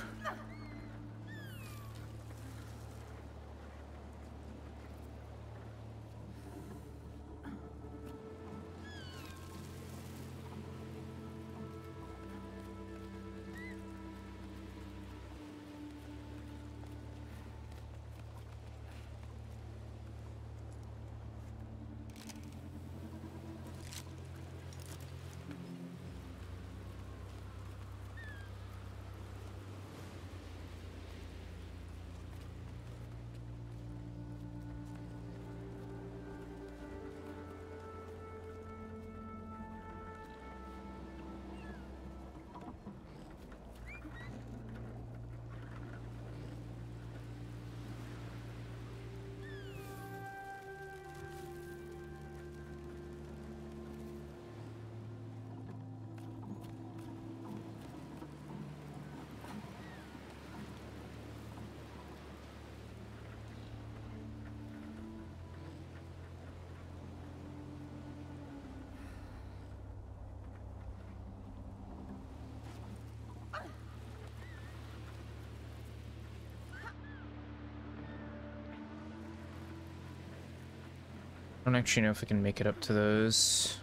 I don't actually know if we can make it up to those.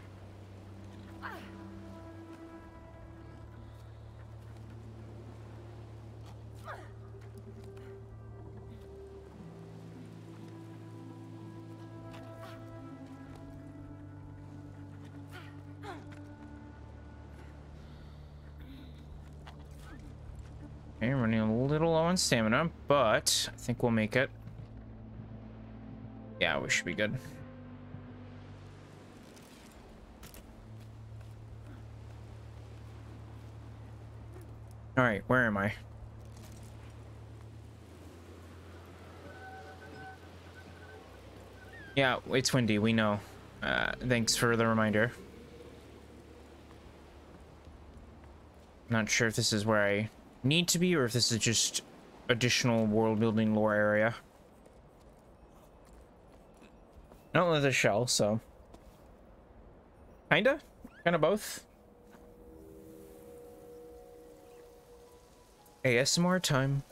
Okay, running a little low on stamina, but I think we'll make it. Yeah, we should be good. All right, where am I? Yeah, it's windy, we know. Thanks for the reminder. Not sure if this is where I need to be or if this is just additional world building lore area. I don't know the shell, so kinda both. ASMR time.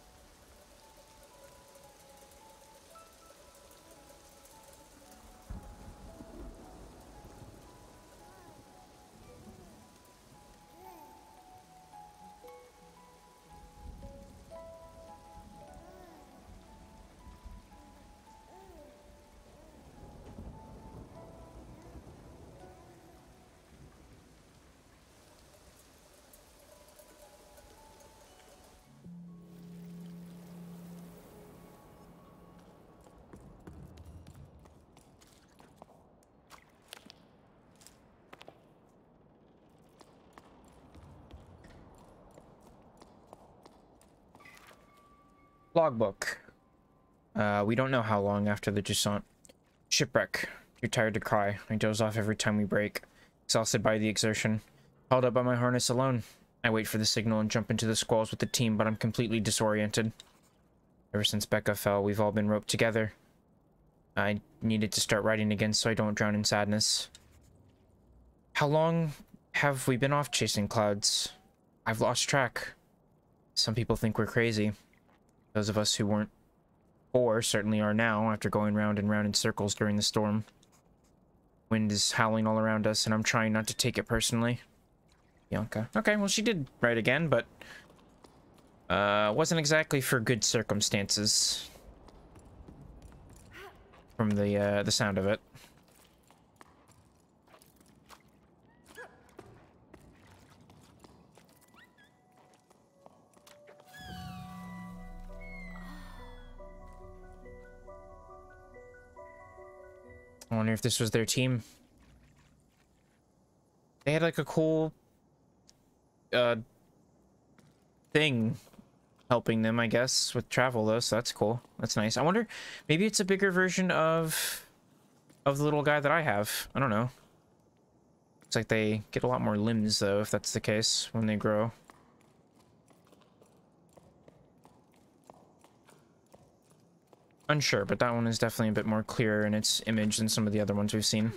Logbook. We don't know how long after the Jusant shipwreck. Too tired to cry. I doze off every time we break. Exhausted by the exertion. Held up by my harness alone. I wait for the signal and jump into the squalls with the team, but I'm completely disoriented. Ever since Becca fell, we've all been roped together. I needed to start writing again so I don't drown in sadness. How long have we been off chasing clouds? I've lost track. Some people think we're crazy. Those of us who weren't 4 certainly are now, after going round and round in circles during the storm. Wind is howling all around us, and I'm trying not to take it personally. Bianca. Okay, well, she did write again, but wasn't exactly for good circumstances. From the sound of it. I wonder if this was their team. They had like a cool thing helping them, I guess, with travel though, so that's cool. That's nice. I wonder, maybe it's a bigger version of the little guy that I have. I don't know. Looks like they get a lot more limbs though, if that's the case, when they grow. Unsure, but that one is definitely a bit more clear in its image than some of the other ones we've seen.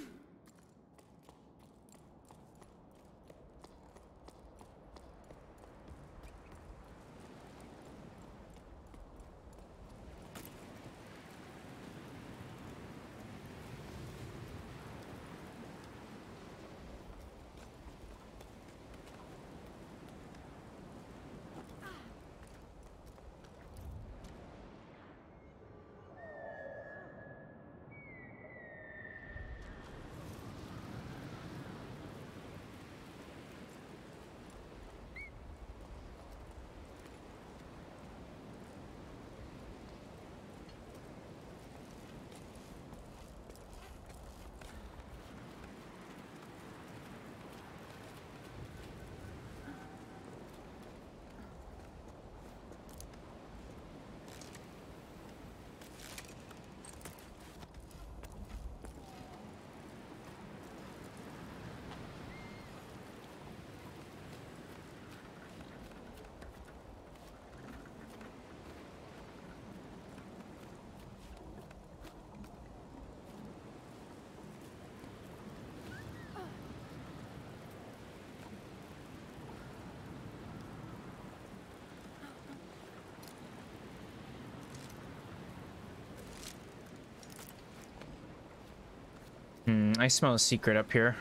I smell a secret up here.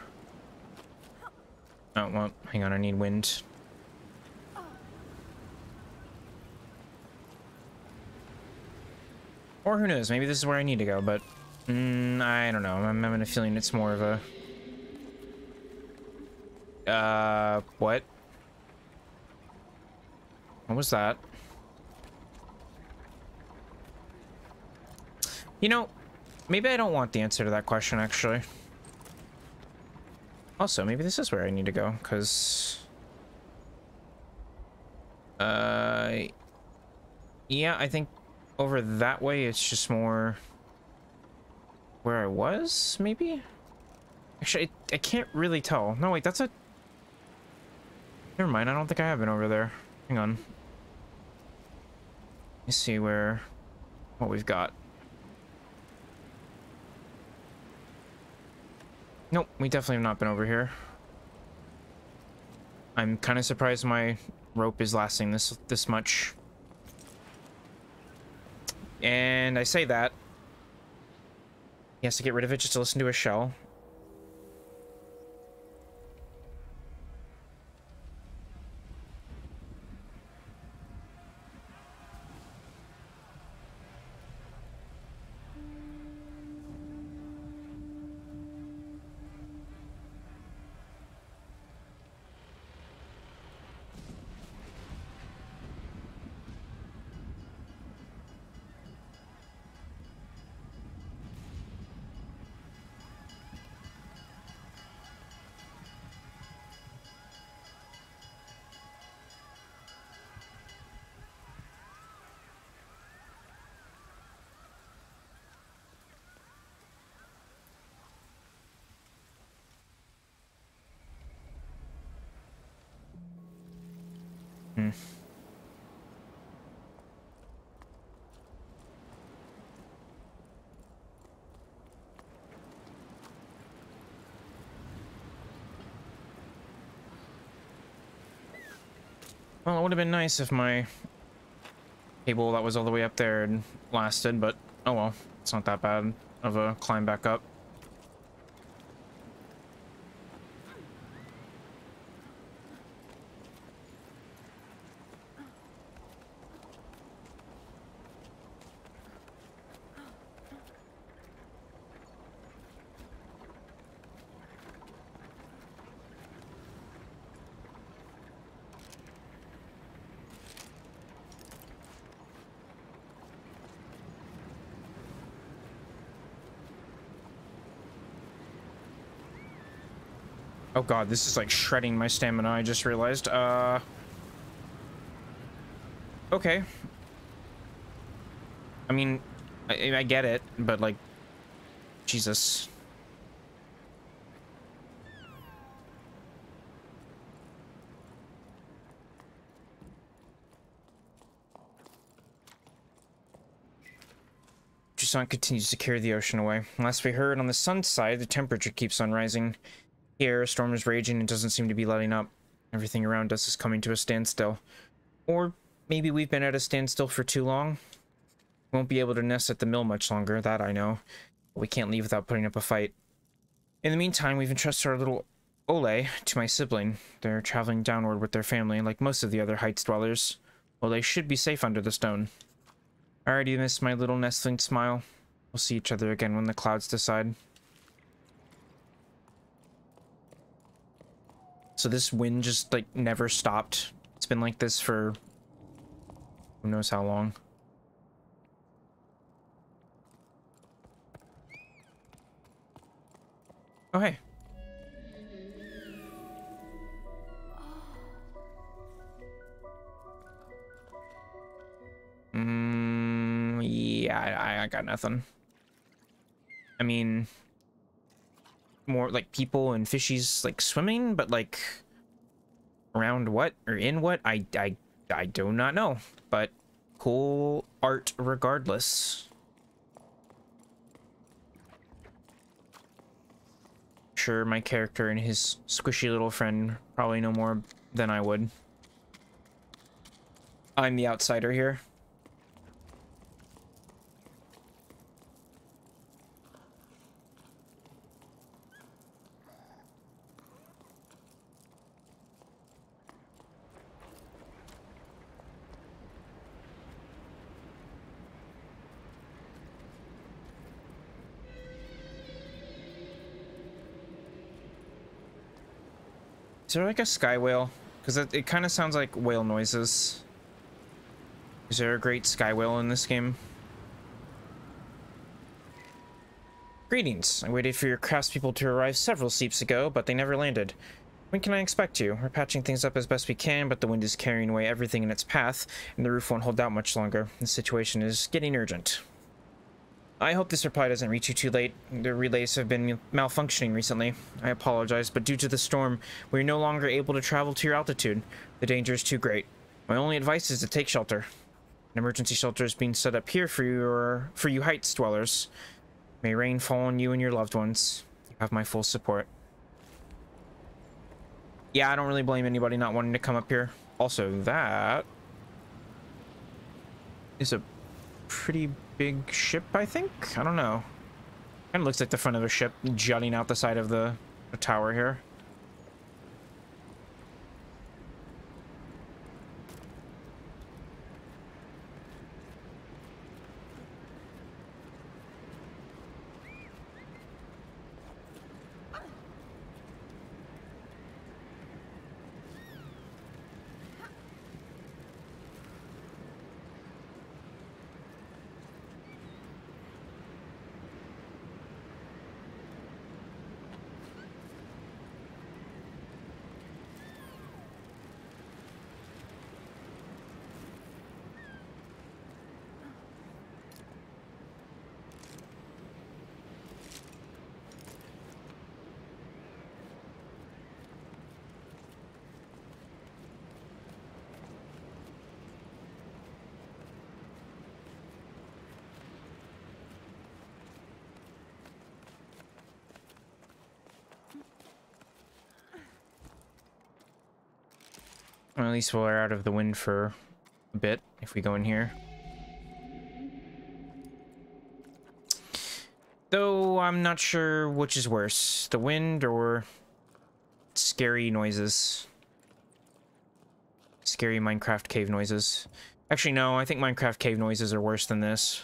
Oh, well, hang on, I need wind. Or who knows, maybe this is where I need to go, but I don't know. I'm having a feeling it's more of a... what? What was that? You know, maybe I don't want the answer to that question, actually. Also, maybe this is where I need to go, because... yeah, I think over that way it's just more... where I was, maybe? Actually, I can't really tell. No, wait, that's a... never mind, I don't think I have been over there. Hang on. Let me see what we've got. Nope, we definitely have not been over here. I'm kind of surprised my rope is lasting this much. And I say that. He has to get rid of it just to listen to a shell. Well, it would have been nice if my cable that was all the way up there had lasted, but oh well, it's not that bad of a climb back up. Oh god, this is like shredding my stamina, I just realized. Okay. I mean, I get it, but like, Jesus. Jusant continues to carry the ocean away. Last we heard, on the sun's side, the temperature keeps on rising. Here, a storm is raging and doesn't seem to be letting up. Everything around us is coming to a standstill. Or maybe we've been at a standstill for too long. We won't be able to nest at the mill much longer, that I know. But we can't leave without putting up a fight. In the meantime, we've entrusted our little Ole to my sibling. They're traveling downward with their family, like most of the other Heights dwellers. Well, they should be safe under the stone. I already miss my little nestling smile. We'll see each other again when the clouds decide. So this wind just, like, never stopped. It's been like this for who knows how long. Oh, hey. Yeah, I got nothing. I mean... more like people and fishies like swimming, but like around what or in what I do not know, but cool art regardless. Sure, my character and his squishy little friend probably know more than I would. I'm the outsider here. Is there like a sky whale? Because it kind of sounds like whale noises. Is there a great sky whale in this game? Greetings. I waited for your craftspeople to arrive several sleeps ago, but they never landed. When can I expect you? We're patching things up as best we can, but the wind is carrying away everything in its path, and the roof won't hold out much longer. The situation is getting urgent. I hope this reply doesn't reach you too late. The relays have been malfunctioning recently. I apologize, but due to the storm, we are no longer able to travel to your altitude. The danger is too great. My only advice is to take shelter. An emergency shelter is being set up here for you heights dwellers. May rain fall on you and your loved ones. You have my full support. Yeah, I don't really blame anybody not wanting to come up here. Also, that is a pretty big ship, I think? I don't know. Kind of looks like the front of a ship jutting out the side of the tower here. Well, at least we're out of the wind for a bit if we go in here. Though I'm not sure which is worse, the wind or scary noises. Scary Minecraft cave noises. Actually, no, I think Minecraft cave noises are worse than this.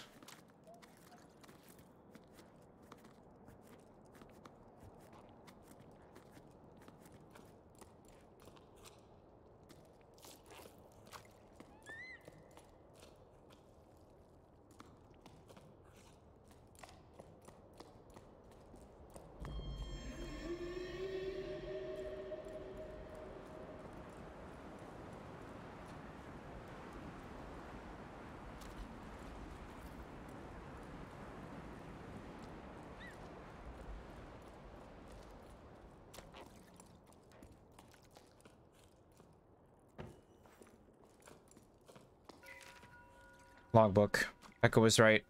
Logbook. Echo was right.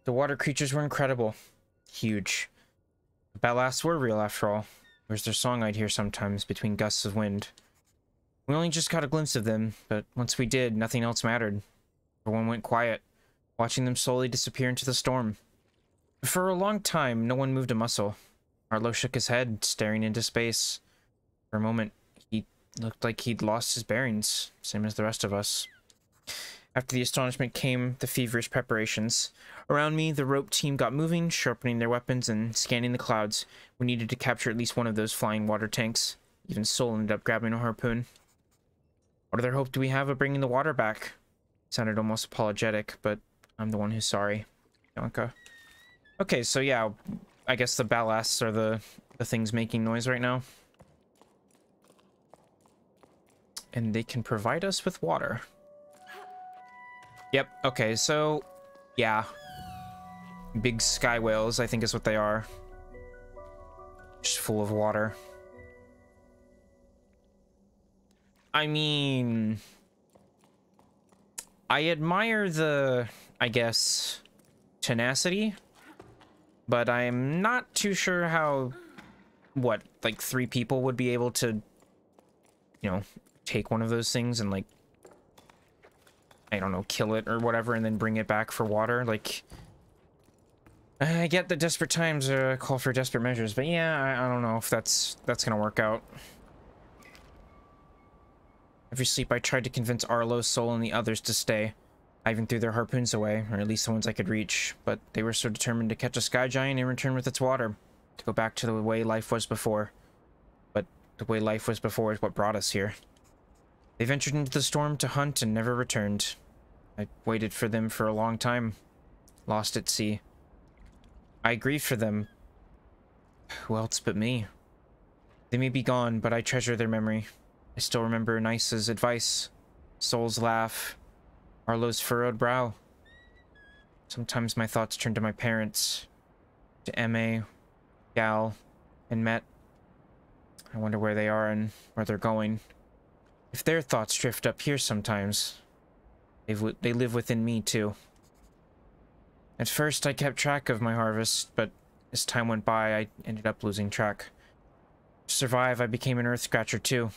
The water creatures were incredible. Huge. The ballasts were real after all. Where's their song I'd hear sometimes between gusts of wind. We only just got a glimpse of them, but once we did, nothing else mattered. Everyone went quiet, watching them slowly disappear into the storm. For a long time, no one moved a muscle. Arlo shook his head, staring into space. For a moment, he looked like he'd lost his bearings, same as the rest of us. After the astonishment came the feverish preparations. Around me, the rope team got moving, sharpening their weapons and scanning the clouds. We needed to capture at least one of those flying water tanks. Even Soul ended up grabbing a harpoon. What other hope do we have of bringing the water back? Sounded almost apologetic, but I'm the one who's sorry. Yonka. Okay, so yeah, I guess the ballasts are the things making noise right now. And they can provide us with water. Yep, okay, so, yeah. Big sky whales, I think is what they are. Just full of water. I mean... I admire the, I guess, tenacity. But I'm not too sure how, what, like 3 people would be able to, you know, take one of those things and, like, I don't know, kill it or whatever and then bring it back for water. Like, I get that desperate times call for desperate measures, but yeah, I don't know if that's gonna work out. Every sleep I tried to convince Arlo, Soul, and the others to stay. I even threw their harpoons away, or at least the ones I could reach, but they were so determined to catch a sky giant and return with its water, to go back to the way life was before. But The way life was before is what brought us here. They ventured into the storm to hunt and never returned. I waited for them for a long time, lost at sea. I grieve for them. Who else but me? They may be gone, but I treasure their memory. I still remember Nice's advice, Sol's laugh, Arlo's furrowed brow. Sometimes my thoughts turn to my parents, to Emma, Gal, and Met. I wonder where they are and where they're going. If their thoughts drift up here sometimes, they live within me too. At first I kept track of my harvest, but as time went by I ended up losing track. To survive, I became an earth scratcher too.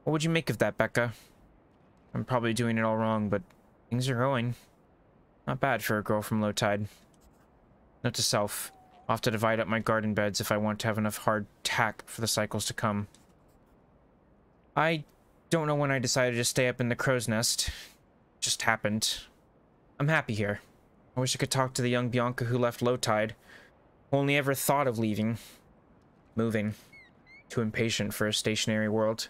What would you make of that, Becca? I'm probably doing it all wrong, but things are going. Not bad for a girl from low tide. Note to self, I'll have to divide up my garden beds if I want to have enough hard tack for the cycles to come. I don't know when I decided to stay up in the crow's nest. It just happened. I'm happy here. I wish I could talk to the young Bianca who left low tide. Only ever thought of leaving. Moving. Too impatient for a stationary world.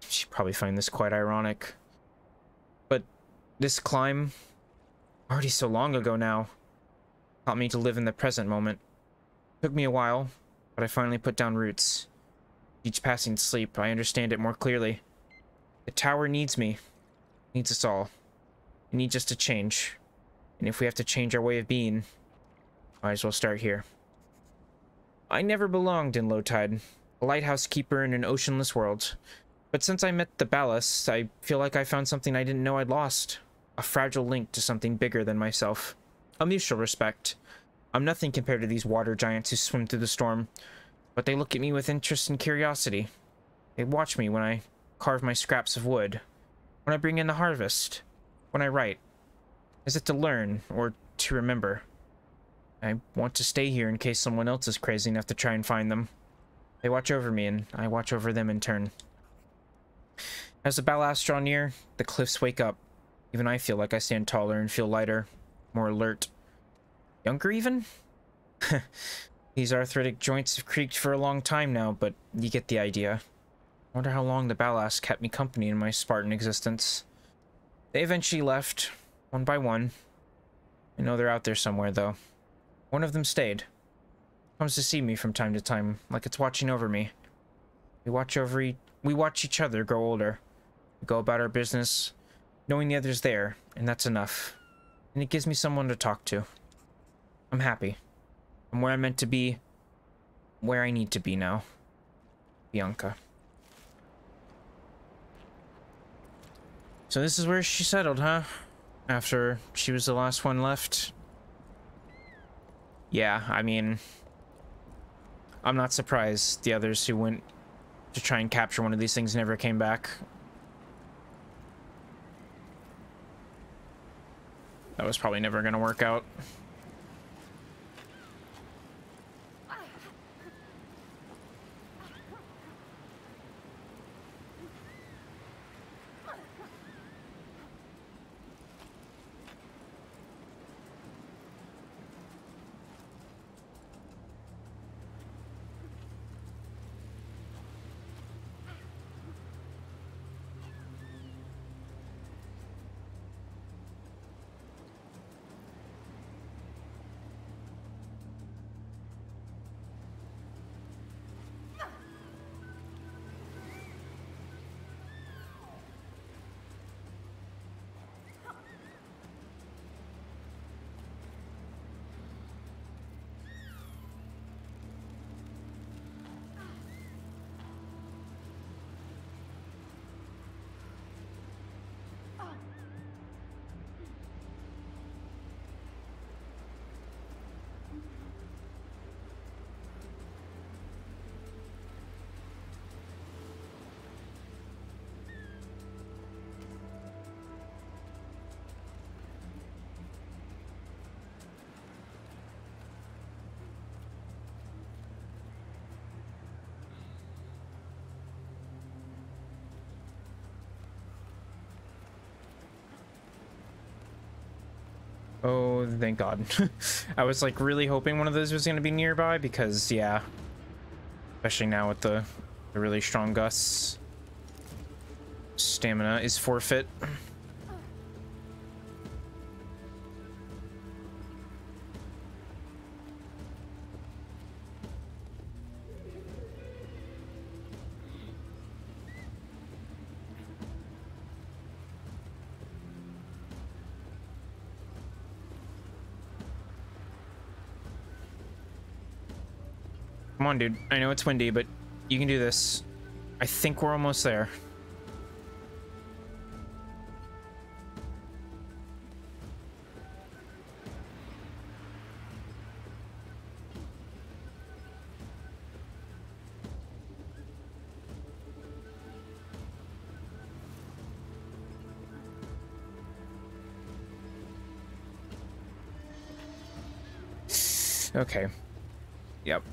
She'd probably find this quite ironic. But this climb, already so long ago now, taught me to live in the present moment. Took me a while, but I finally put down roots. Each passing sleep, I understand it more clearly. The tower needs me. Needs us all. It needs us to change. And if we have to change our way of being, might as well start here. I never belonged in low tide, a lighthouse keeper in an oceanless world. But since I met the ballast, I feel like I found something I didn't know I'd lost. A fragile link to something bigger than myself. A mutual respect. I'm nothing compared to these water giants who swim through the storm, but they look at me with interest and curiosity. They watch me when I carve my scraps of wood, when I bring in the harvest, when I write. Is it to learn or to remember? I want to stay here in case someone else is crazy enough to try and find them. They watch over me and I watch over them in turn. As the ballasts draw near, the cliffs wake up. Even I feel like I stand taller and feel lighter, more alert. Younger even? These arthritic joints have creaked for a long time now, but you get the idea. I wonder how long the ballast kept me company in my Spartan existence. They eventually left, one by one. I know they're out there somewhere, though. One of them stayed. Comes to see me from time to time, like it's watching over me. We watch each other grow older. We go about our business, knowing the other's there, and that's enough. And it gives me someone to talk to. I'm happy. I'm where I'm meant to be, where I need to be now. Bianca. So this is where she settled, huh? After she was the last one left? Yeah, I mean, I'm not surprised the others who went to try and capture one of these things never came back. That was probably never gonna work out. Oh, thank God. I was like really hoping one of those was going to be nearby because, yeah. Especially now with the really strong gusts. Stamina is forfeit. Come on, dude. I know it's windy, but you can do this. I think we're almost there. Okay. Yep.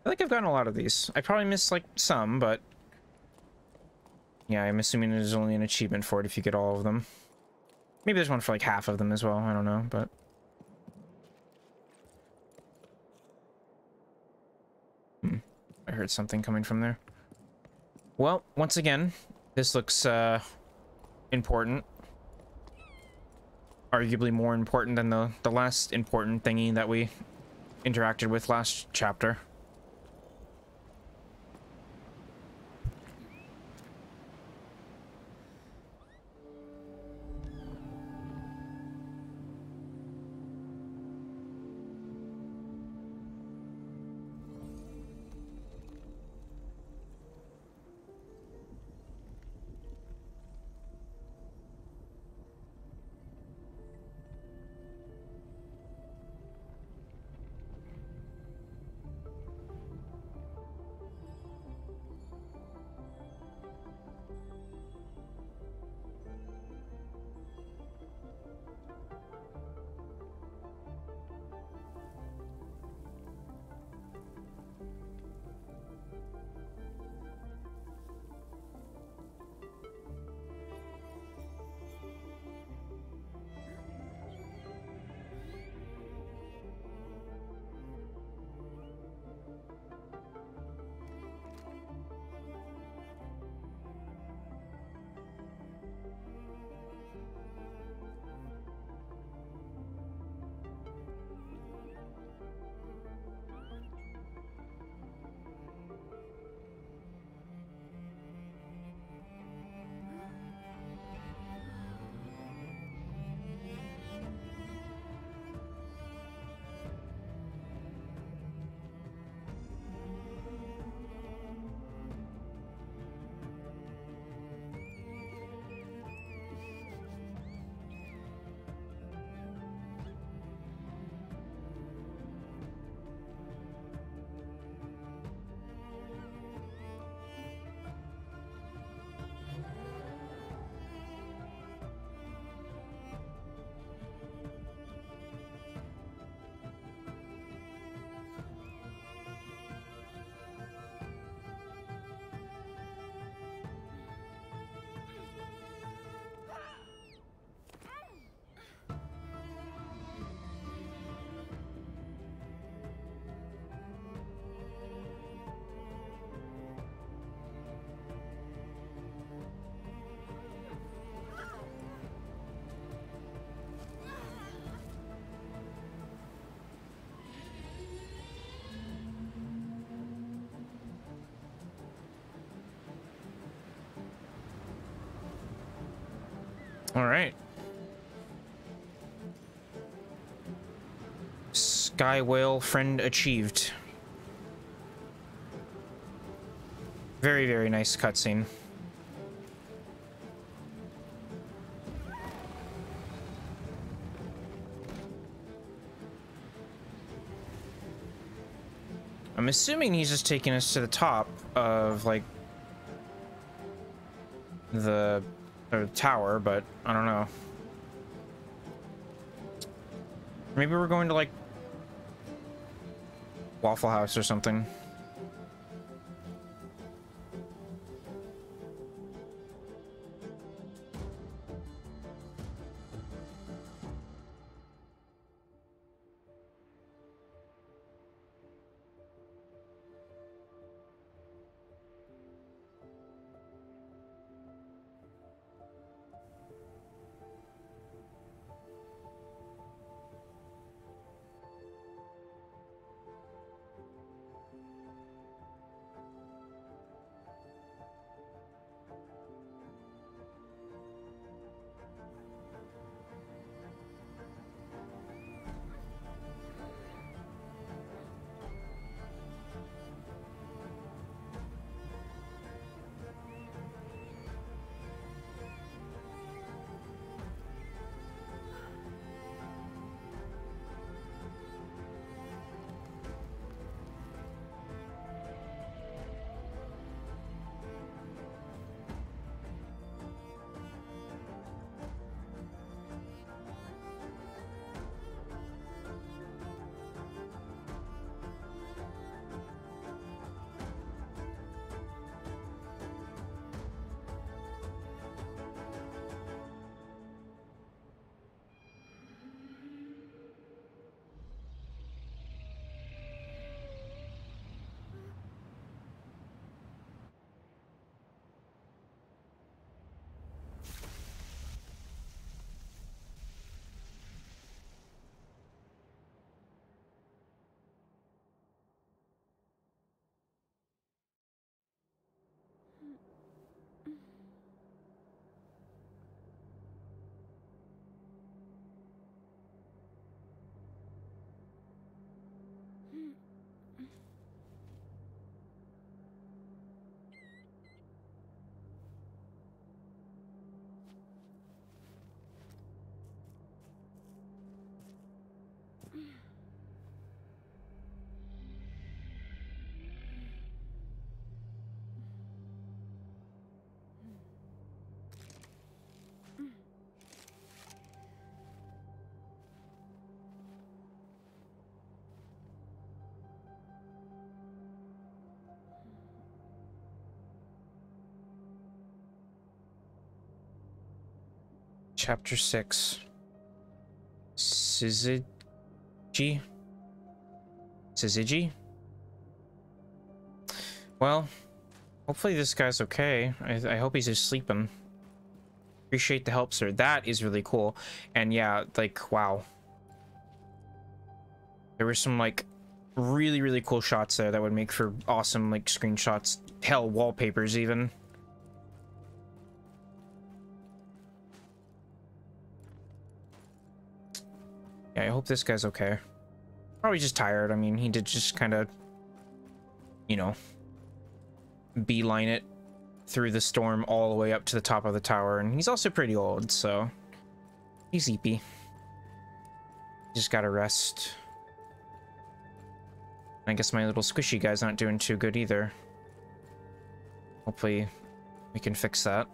I think I've gotten a lot of these. I probably missed like some, but yeah, I'm assuming there's only an achievement for it if you get all of them. Maybe there's one for like half of them as well. I don't know, but I heard something coming from there. Well, once again, this looks important. Arguably more important than the last important thingy that we interacted with last chapter. All right. Sky whale friend achieved. Very, very nice cutscene. I'm assuming he's just taking us to the top of, like, the tower, but I don't know. Maybe we're going to, like, Waffle House or something. Chapter 6. Syzygy? Syzygy? Well, hopefully this guy's okay. I hope he's just sleeping. Appreciate the help, sir. That is really cool. And yeah, like, wow. There were some, like, really, really cool shots there that would make for awesome, like, screenshots. Hell, wallpapers, even. Yeah, I hope this guy's okay. Probably just tired. I mean, he did just kind of, you know, beeline it through the storm all the way up to the top of the tower. And he's also pretty old, so he's eepy. Just gotta rest. I guess my little squishy guy's not doing too good either. Hopefully we can fix that.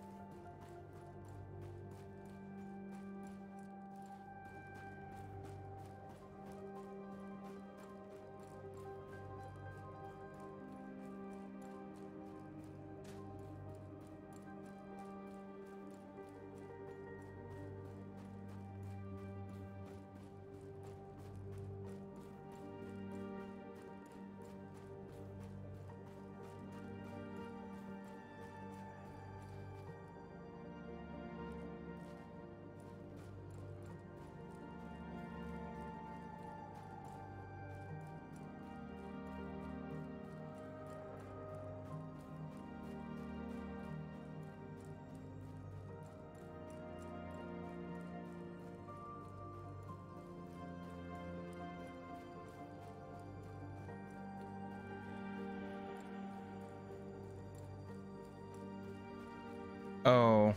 Oh,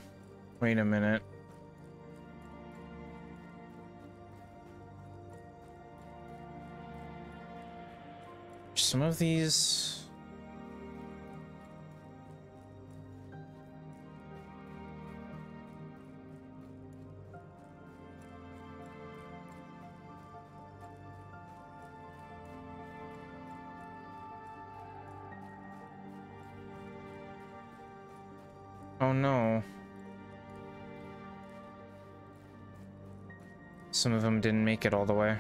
wait a minute. Some of these... Oh no. Some of them didn't make it all the way.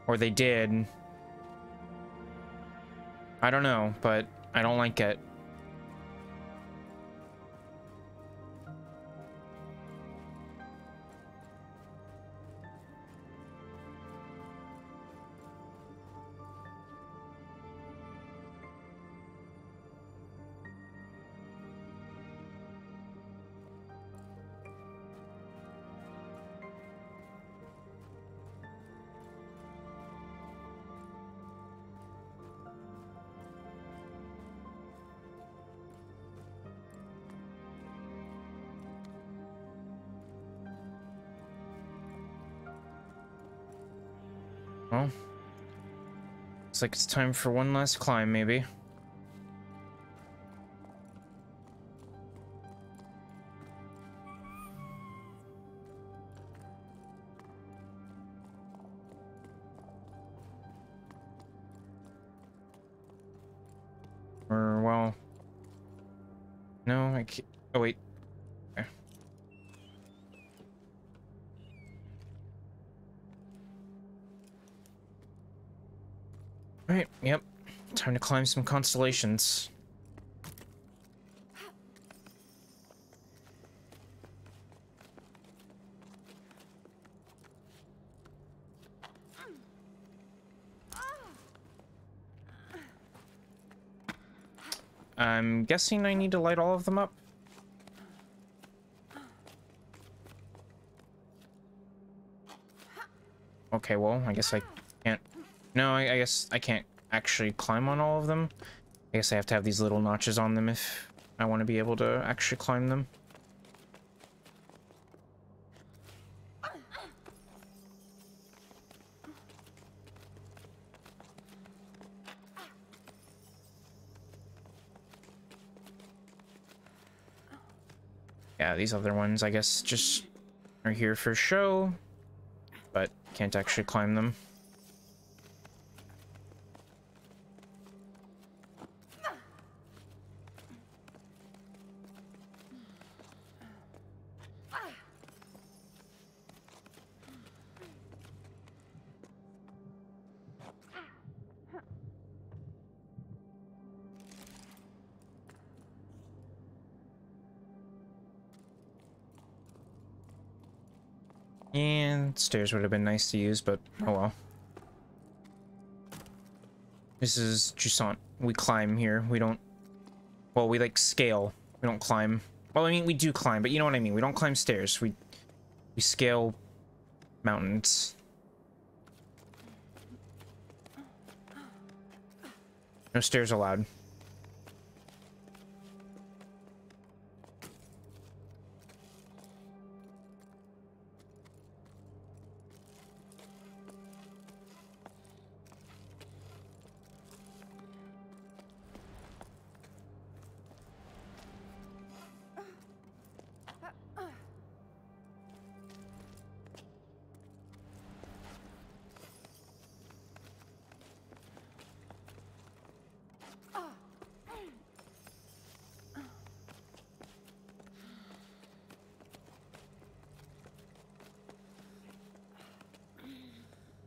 Or they did. I don't know, but I don't like it. Well, looks like it's time for one last climb, maybe. Or, well... No, I can't... Oh, wait. Okay. Alright, yep. Time to climb some constellations. I'm guessing I need to light all of them up. Okay, well, I guess I can't... No, I guess I can't actually climb on all of them. I guess I have to have these little notches on them if I want to be able to actually climb them. Yeah, these other ones, I guess, just are here for show, but can't actually climb them. And stairs would have been nice to use, but oh well. This is Jusant. We climb here. We don't... Well, we like scale. We don't climb. Well, I mean, we do climb, but you know what I mean. We don't climb stairs. We scale mountains. No stairs allowed.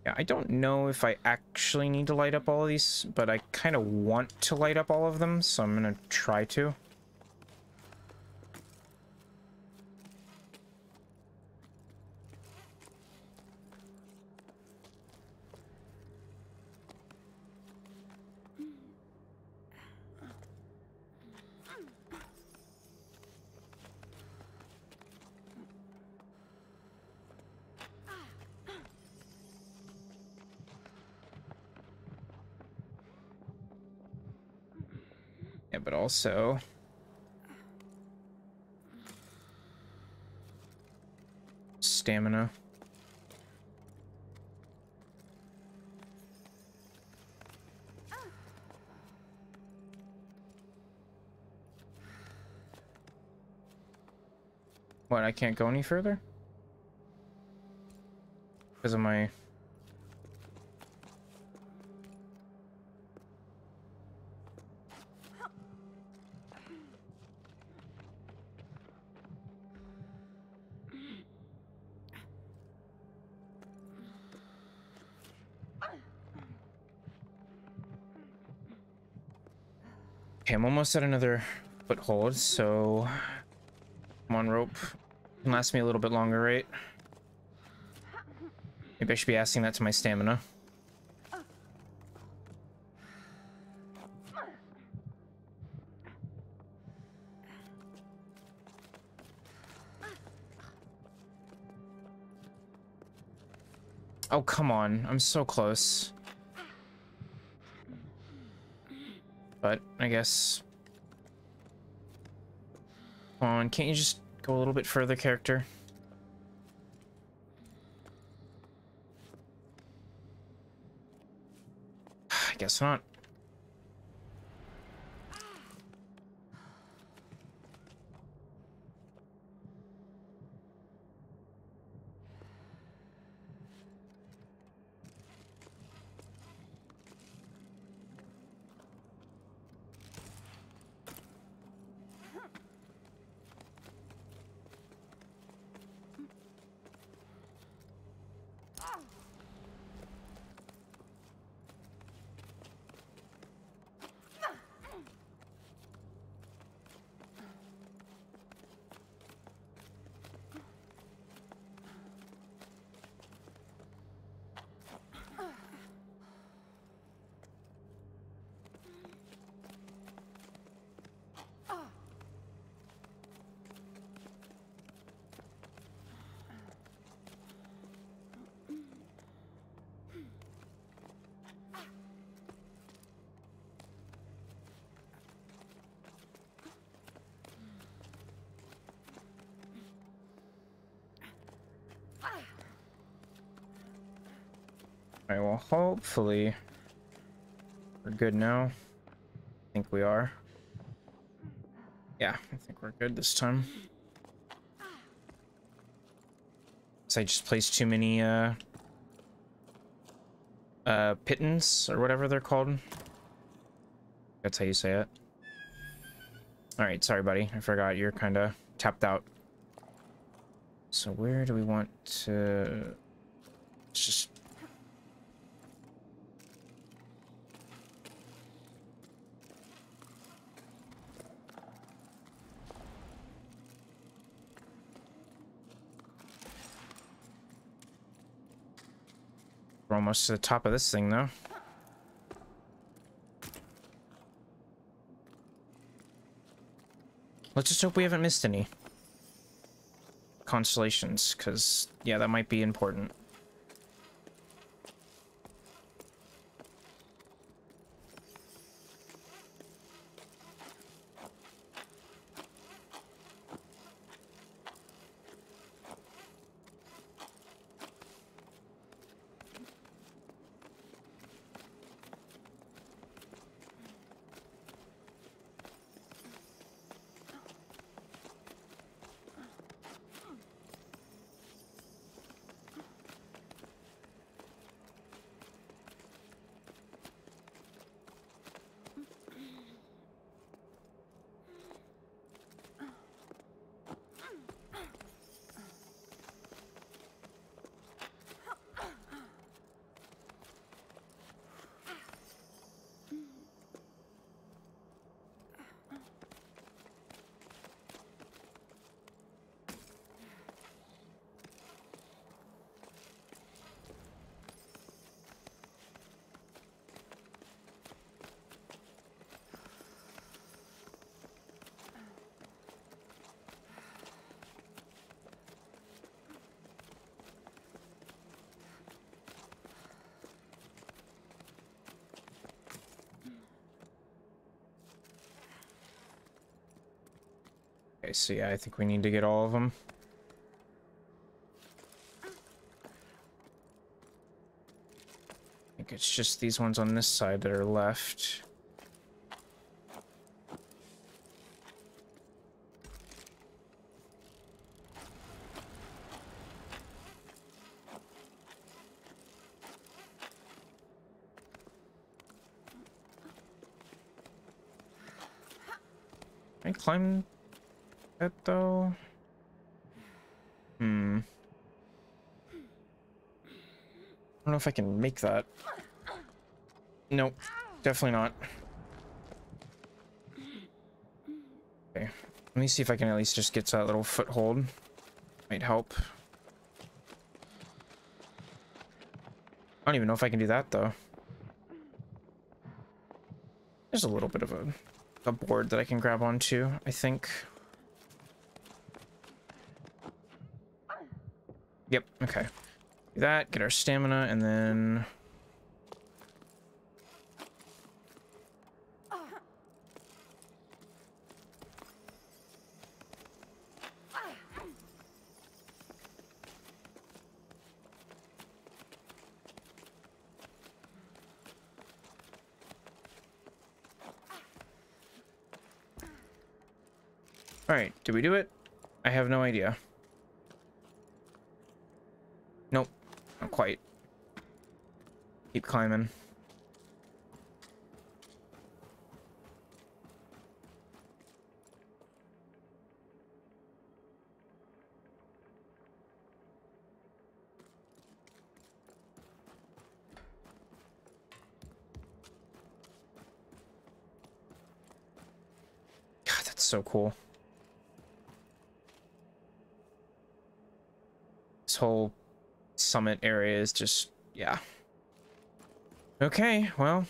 Yeah, I don't know if I actually need to light up all of these, but I kind of want to light up all of them, so I'm gonna try to. Yeah, but also... stamina. What, I can't go any further? Because of my... Okay, I'm almost at another foothold, so... Come on, rope. Can last me a little bit longer, right? Maybe I should be asking that to my stamina. Oh, come on. I'm so close. But, I guess... Come on, can't you just go a little bit further, character? I guess not. Alright, well, hopefully we're good now. I think we are. Yeah, I think we're good this time. So I just placed too many, pittons, or whatever they're called. That's how you say it. Alright, sorry, buddy. I forgot you're kind of tapped out. So where do we want to... Let's just... We're almost to the top of this thing, though. Let's just hope we haven't missed any constellations, because, yeah, that might be important. Okay, so yeah, I think we need to get all of them. I think it's just these ones on this side that are left. Can I climb that though? Hmm. I don't know if I can make that. Nope, definitely not. Okay, let me see if I can at least just get to that little foothold. Might help. I don't even know if I can do that though. There's a little bit of a board that I can grab onto, I think. Yep, okay. Do that, get our stamina, and then... Alright, did we do it? I have no idea. Nope, not quite. Keep climbing. God, that's so cool. This whole summit area is just, yeah. Okay, well.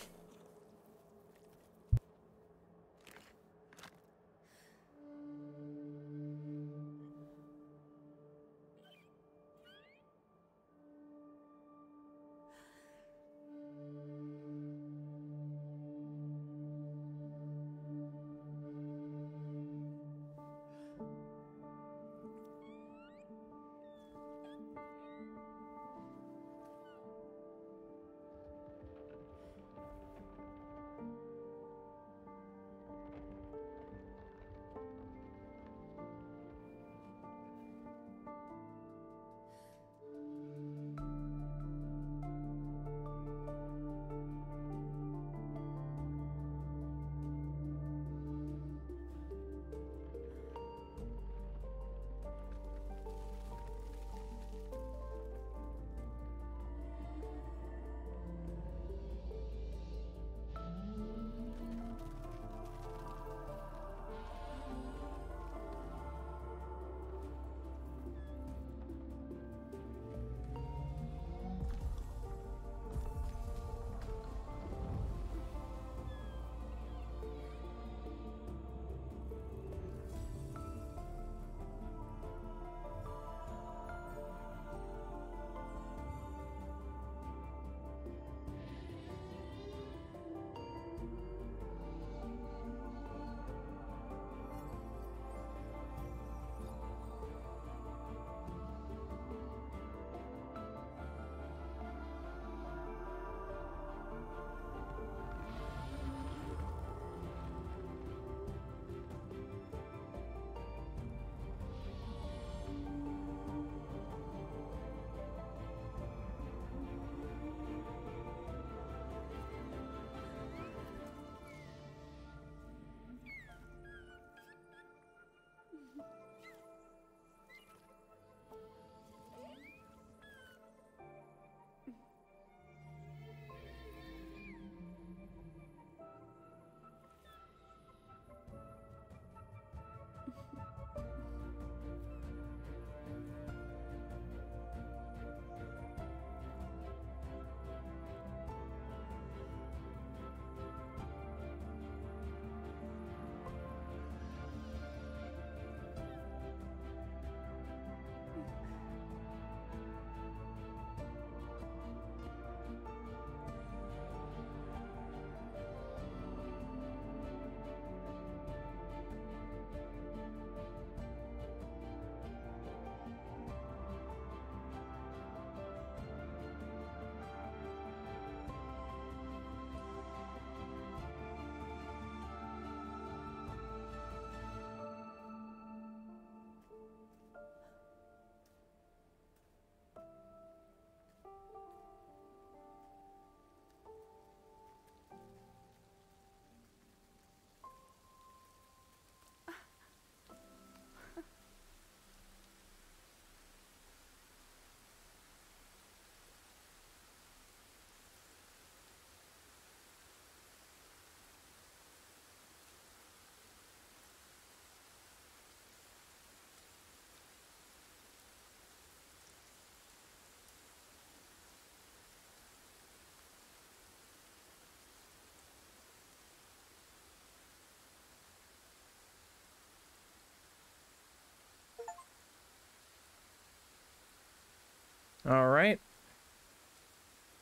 All right.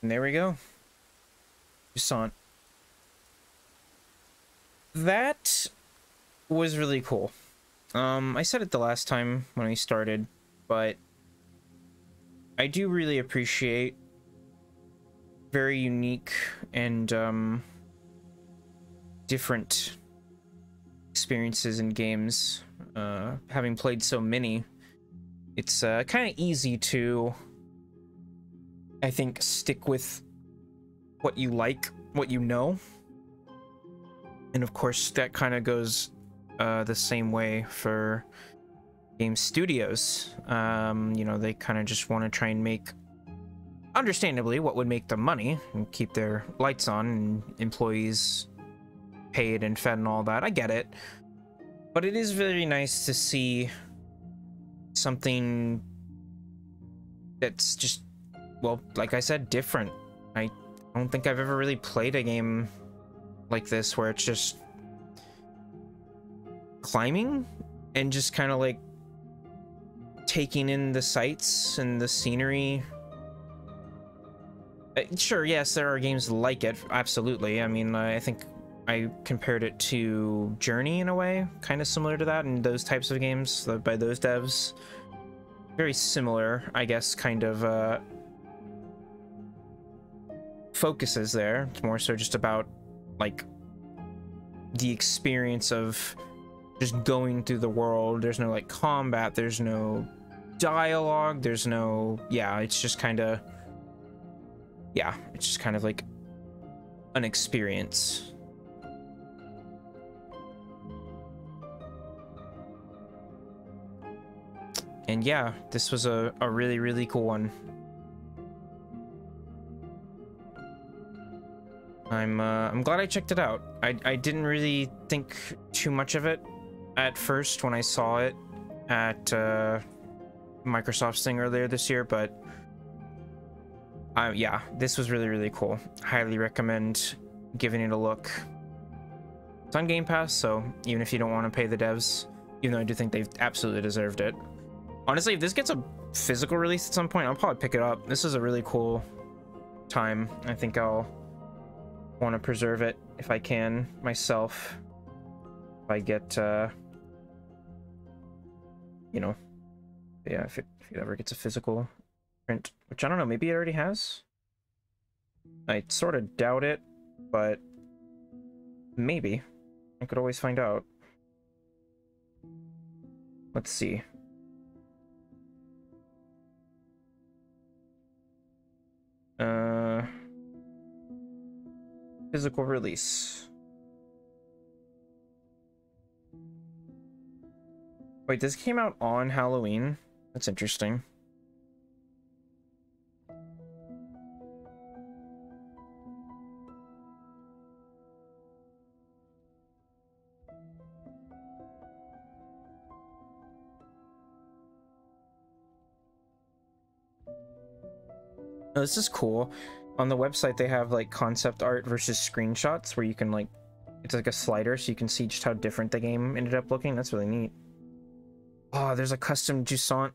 And there we go. Jusant. That was really cool. I said it the last time when I started, but I do really appreciate very unique and different experiences in games. Having played so many, it's kind of easy to, I think, stick with what you like, what you know. And of course, that kind of goes the same way for game studios. You know, they kind of just want to try and make, understandably, what would make them money and keep their lights on and employees paid and fed and all that. I get it. But it is very nice to see something that's just, well, like I said, different. I don't think I've ever really played a game like this where it's just climbing and just kind of like taking in the sights and the scenery. Sure, yes, there are games like it, absolutely. I mean, I think I compared it to Journey in a way, kind of similar to that, and those types of games by those devs. Very similar, I guess, kind of focuses there. It's more so just about, like, the experience of just going through the world. There's no, like, combat, there's no dialogue, there's no... Yeah, it's just kind of... Yeah, it's just kind of like an experience. And yeah, this was a really, really cool one. I'm glad I checked it out. I didn't really think too much of it at first when I saw it at Microsoft's thing earlier this year, but yeah, this was really, really cool. Highly recommend giving it a look. It's on Game Pass, so even if you don't want to pay the devs, even though I do think they've absolutely deserved it. Honestly, if this gets a physical release at some point, I'll probably pick it up. This is a really cool time. I think I'll want to preserve it if I can myself. If I get, you know, yeah, if it ever gets a physical print, which I don't know, maybe it already has. I sort of doubt it, but maybe. I could always find out. Let's see. Physical release. Wait, this came out on Halloween? That's interesting. Oh, this is cool. On the website, they have like concept art versus screenshots where you can like, it's like a slider so you can see just how different the game ended up looking. That's really neat. Oh, there's a custom Jusant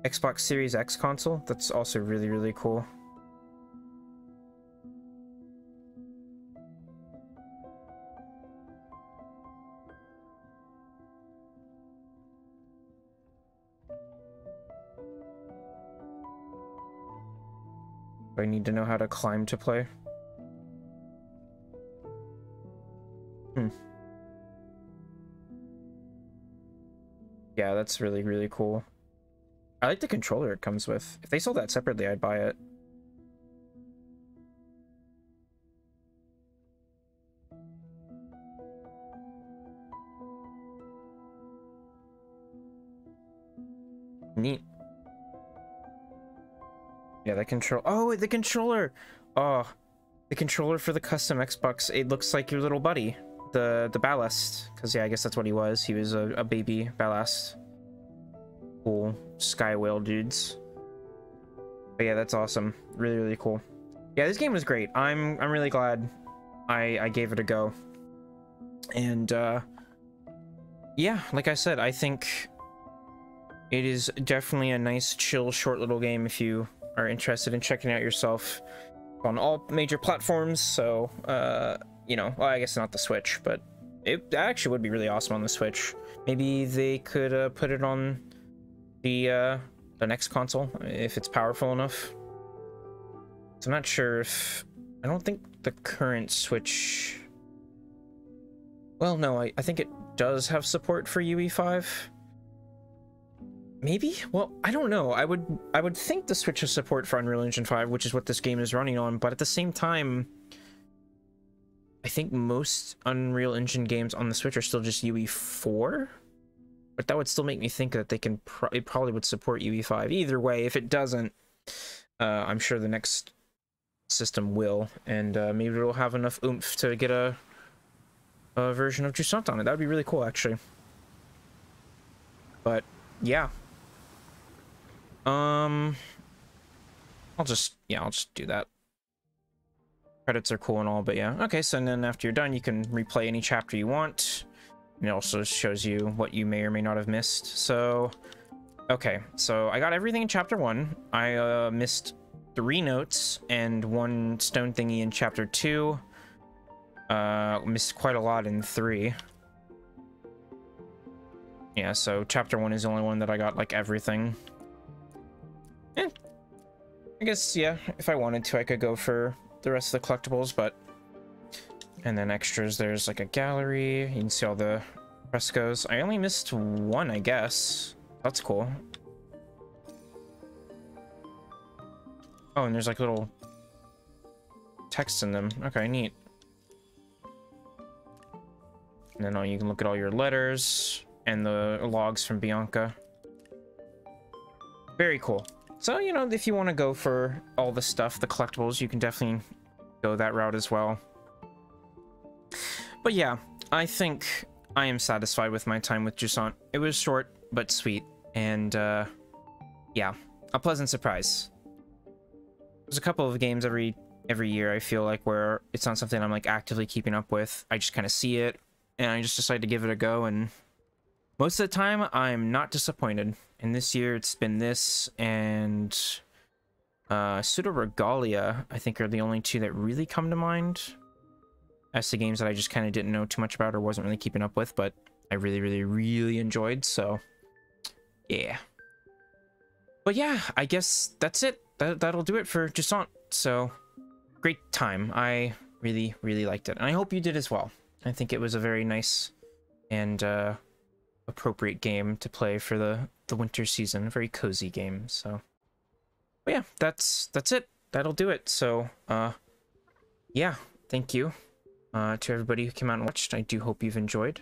Xbox Series X console. That's also really, really cool. I need to know how to climb to play. Yeah, that's really, really cool. I like the controller it comes with. If they sold that separately, I'd buy it. Neat. Yeah, the control. Oh, the controller. Oh, the controller for the custom Xbox. It looks like your little buddy, the ballast. Because yeah, I guess that's what he was. He was a baby ballast. Cool sky whale dudes. But yeah, that's awesome. Really, really cool. Yeah, this game was great. I'm really glad I gave it a go. And yeah, like I said, I think it is definitely a nice, chill, short little game if you are interested in checking out yourself on all major platforms. So, you know, well, I guess not the Switch, but it actually would be really awesome on the Switch. Maybe they could put it on the next console if it's powerful enough. So I'm not sure if... I don't think the current Switch... Well, no, I think it does have support for UE5. Maybe? Well, I don't know. I would think the Switch has support for Unreal Engine 5, which is what this game is running on, but at the same time, I think most Unreal Engine games on the Switch are still just UE4. But that would still make me think that they can it probably would support UE5. Either way, if it doesn't, I'm sure the next system will, and maybe it'll have enough oomph to get a version of Jusant on it. That would be really cool, actually. But yeah, I'll just do that. Credits are cool and all, but yeah. Okay, so then after you're done, you can replay any chapter you want. And it also shows you what you may or may not have missed. So, okay, so I got everything in chapter 1. I missed 3 notes and 1 stone thingy in chapter 2. Missed quite a lot in 3. Yeah, so chapter 1 is the only one that I got, like, everything. I guess, yeah, if I wanted to, I could go for the rest of the collectibles, but... And then extras, there's, like, a gallery. You can see all the frescoes. I only missed 1, I guess. That's cool. Oh, and there's, like, little text in them. Okay, neat. And then you can look at all your letters and the logs from Bianca. Very cool. So, you know, if you want to go for all the stuff, the collectibles, you can definitely go that route as well. But yeah, I think I am satisfied with my time with Jusant. It was short, but sweet. And, yeah, a pleasant surprise. There's a couple of games every year, I feel like, where it's not something I'm, like, actively keeping up with. I just kind of see it, and I just decide to give it a go, and most of the time, I'm not disappointed. And this year, it's been this, and Pseudo Regalia, I think, are the only 2 that really come to mind. As the games that I just kind of didn't know too much about or wasn't really keeping up with, but I really, really, really enjoyed, so yeah. But yeah, I guess that's it. That'll do it for Jusant. So, great time. I really, really liked it, and I hope you did as well. I think it was a very nice and appropriate game to play for the winter season. A very cozy game, so. But yeah, that's it. That'll do it. So, yeah, thank you. To everybody who came out and watched. I do hope you've enjoyed.